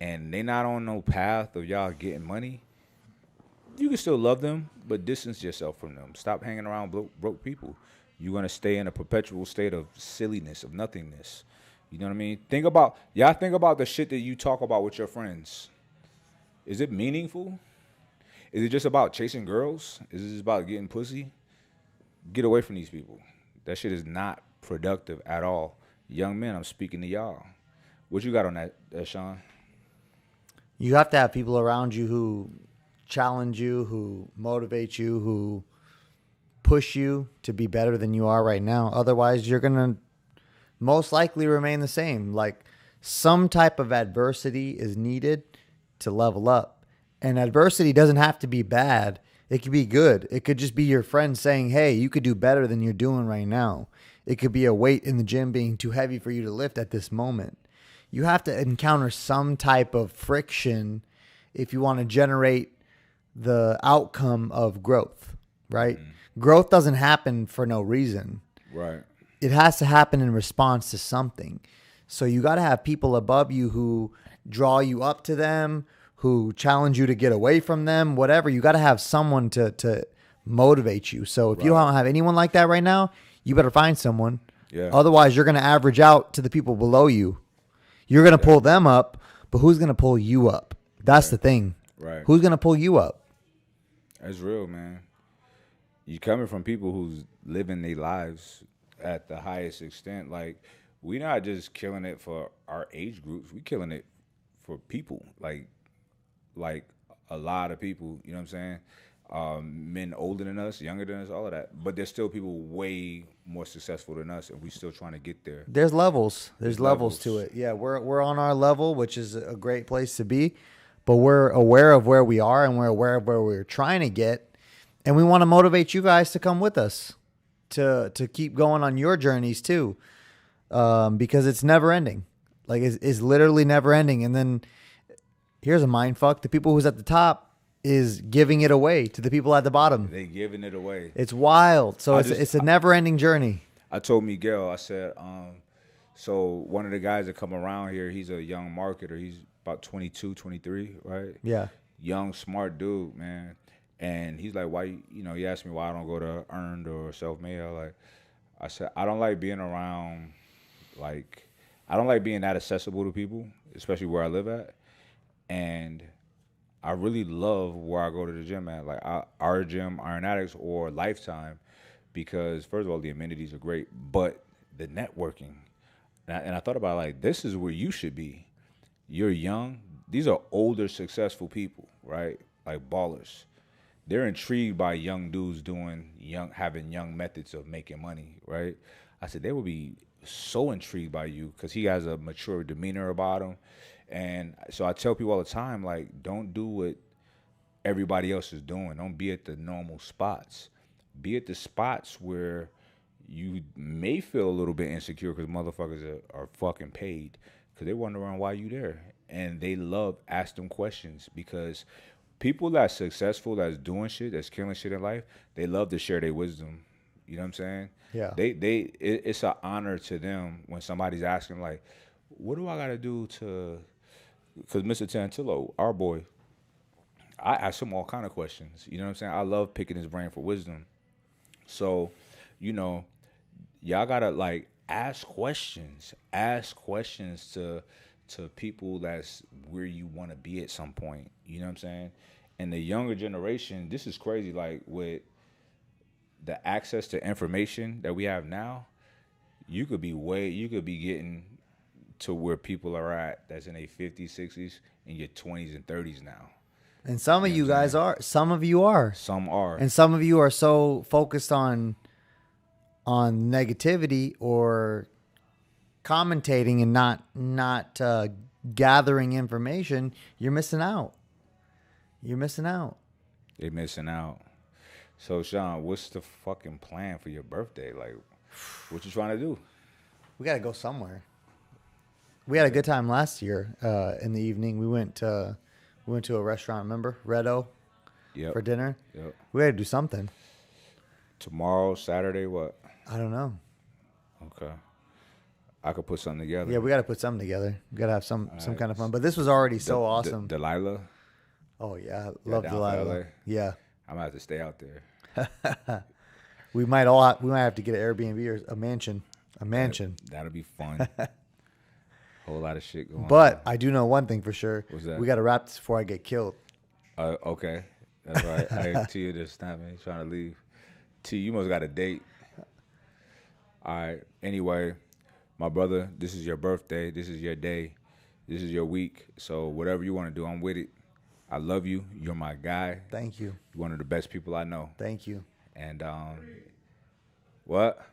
and they not on no path of y'all getting money, you can still love them, but distance yourself from them. Stop hanging around broke people. You're gonna stay in a perpetual state of silliness, of nothingness. You know what I mean? Think about the shit that you talk about with your friends. Is it meaningful? Is it just about chasing girls? Is it just about getting pussy? Get away from these people. That shit is not productive at all. Young men, I'm speaking to y'all. What you got on that, Sean? You have to have people around you who challenge you, who motivate you, who push you to be better than you are right now. Otherwise, you're going to most likely remain the same. Like, some type of adversity is needed to level up. And adversity doesn't have to be bad. It could be good. It could just be your friend saying, hey, you could do better than you're doing right now. It could be a weight in the gym being too heavy for you to lift at this moment. You have to encounter some type of friction if you want to generate the outcome of growth, right? Growth doesn't happen for no reason. Right. It has to happen in response to something. So you got to have people above you who draw you up to them, who challenge you to get away from them, whatever. You got to have someone to motivate you. So if you don't have anyone like that right now, you better find someone. Yeah. Otherwise, you're going to average out to the people below you. You're going to pull them up, but who's going to pull you up? That's the thing. Right. Who's going to pull you up? That's real, man. You coming from people who's living their lives at the highest extent. Like, we not just killing it for our age groups. We killing it for people. Like a lot of people, you know what I'm saying? Men older than us, younger than us, all of that. But there's still people way more successful than us, and we still trying to get there. There's levels. There's levels to it. Yeah, we're on our level, which is a great place to be. But we're aware of where we are, and we're aware of where we're trying to get. And we want to motivate you guys to come with us, to keep going on your journeys too, because it's never ending. Like, it's literally never ending. And then here's a mind fuck. The people who's at the top is giving it away to the people at the bottom. They giving it away. It's wild. So it's a never ending journey. I told Miguel, I said, so one of the guys that come around here, he's a young marketer. He's about 22, 23, right? Yeah. young, smart dude, man. And he's like, why, he asked me why I don't go to Earned or Self-Made. I said, I don't like being around, like, I don't like being that accessible to people, especially where I live at. And I really love where I go to the gym at, like our gym, Iron Addicts, or Lifetime, because first of all, the amenities are great, but the networking. And I thought about like, this is where you should be. You're young. These are older, successful people, right? Like ballers. They're intrigued by young dudes having young methods of making money, right? I said they would be so intrigued by you because he has a mature demeanor about him. And so I tell people all the time, like, don't do what everybody else is doing. Don't be at the normal spots. Be at the spots where you may feel a little bit insecure because motherfuckers are fucking paid because they wondering why you there. And they love asking questions because people that's successful, that's doing shit, that's killing shit in life, they love to share their wisdom. You know what I'm saying? Yeah. It's an honor to them when somebody's asking like, what do I got to do to, because Mr. Tantillo, our boy, I ask him all kind of questions. You know what I'm saying? I love picking his brain for wisdom. So, y'all gotta like ask questions to people that's where you want to be at some point. You know what I'm saying? And the younger generation, this is crazy. Like with the access to information that we have now, you could be getting to where people are at that's in their 50s, 60s, in your 20s and 30s now. And some of you guys are. Some of you are. Some are. And some of you are so focused on negativity or commentating and not gathering information, you're missing out. You're missing out. They're missing out. So, Sean, what's the fucking plan for your birthday? Like, what you trying to do? We got to go somewhere. We had a good time last year in the evening. We went to a restaurant, remember? Redo for dinner. Yep. We had to do something. Tomorrow, Saturday, what? I don't know. Okay. I could put something together. Yeah, we got to put something together. We got to have some kind of fun. But this was already so awesome. Delilah? Oh, yeah. Love Delilah. Yeah. I'm going to have to stay out there. We might have to get an Airbnb or a mansion. That'll be fun. Whole lot of shit going on. But I do know one thing for sure. What's that? We got to wrap this before I get killed. Okay. That's right. I T you this time, man. Trying to leave. T, you must got a date. All right. Anyway, my brother, this is your birthday. This is your day. This is your week. So whatever you want to do, I'm with it. I love you. You're my guy. Thank you. You're one of the best people I know. Thank you. And what?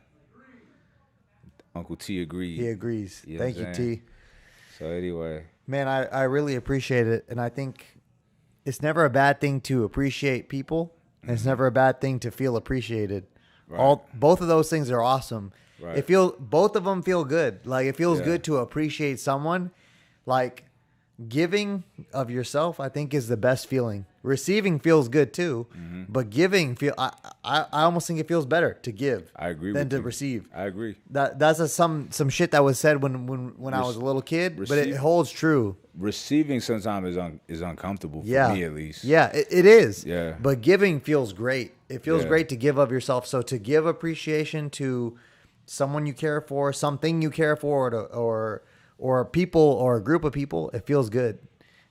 Uncle T agrees. He agrees. You know Thank you, T. So anyway. Man, I really appreciate it. And I think it's never a bad thing to appreciate people. And it's never a bad thing to feel appreciated. Right. Both of those things are awesome. Right. Both of them feel good. Like it feels good to appreciate someone. Like giving of yourself, I think, is the best feeling. Receiving feels good too, but giving I almost think it feels better to give. I agree than with to you. receive. I agree. That's some shit that was said when I was a little kid, but it holds true. Receiving sometimes is uncomfortable for me at least. Yeah, it is. Yeah. But giving feels great. It feels great to give of yourself. So to give appreciation to someone you care for, something you care for, or people or a group of people, it feels good.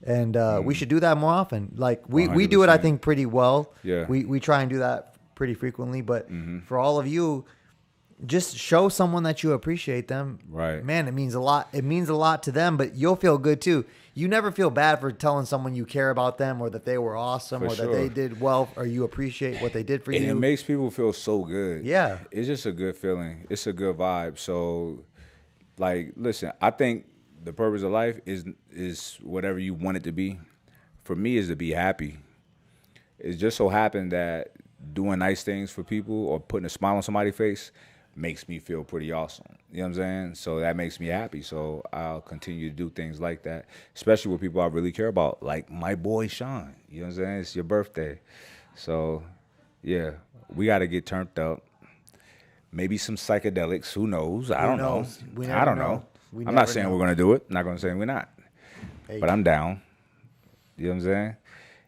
And we should do that more often. Like we do it, I think, pretty well. Yeah. We try and do that pretty frequently. But for all of you, just show someone that you appreciate them. Right. Man, it means a lot. It means a lot to them, but you'll feel good too. You never feel bad for telling someone you care about them or that they were awesome For or sure. that they did well or you appreciate what they did for And you. it makes people feel so good. Yeah. It's just a good feeling. It's a good vibe. So, like, listen, I think the purpose of life is whatever you want it to be. For me, is to be happy. It just so happened that doing nice things for people or putting a smile on somebody's face makes me feel pretty awesome. You know what I'm saying? So that makes me happy. So I'll continue to do things like that, especially with people I really care about, like my boy Sean. You know what I'm saying? It's your birthday. So, yeah, we got to get turned up. Maybe some psychedelics. Who knows? I don't know. I don't know. I'm not saying we're going to do it. I'm not going to say we're not. Hey. But I'm down. You know what I'm saying?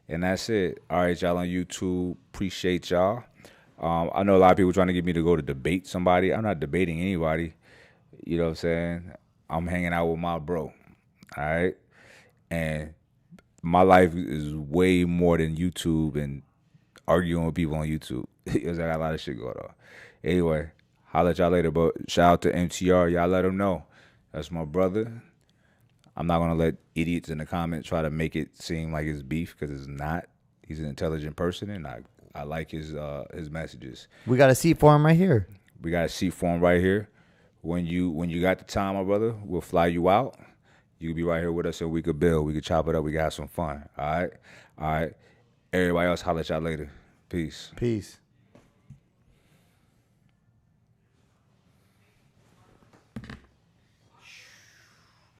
And that's it. All right, y'all on YouTube. Appreciate y'all. I know a lot of people trying to get me to go to debate somebody. I'm not debating anybody. You know what I'm saying? I'm hanging out with my bro. All right? And my life is way more than YouTube and arguing with people on YouTube. Because I got a lot of shit going on. Anyway, holla at y'all later. But shout out to MTR. Y'all let him know. That's my brother. I'm not going to let idiots in the comments try to make it seem like it's beef because it's not. He's an intelligent person, and I like his messages. We got a seat for him right here. We got a seat for him right here. When you got the time, my brother, we'll fly you out. You can be right here with us and we could build. We could chop it up. We can have some fun. All right? All right. Everybody else, holla at y'all later. Peace. Peace.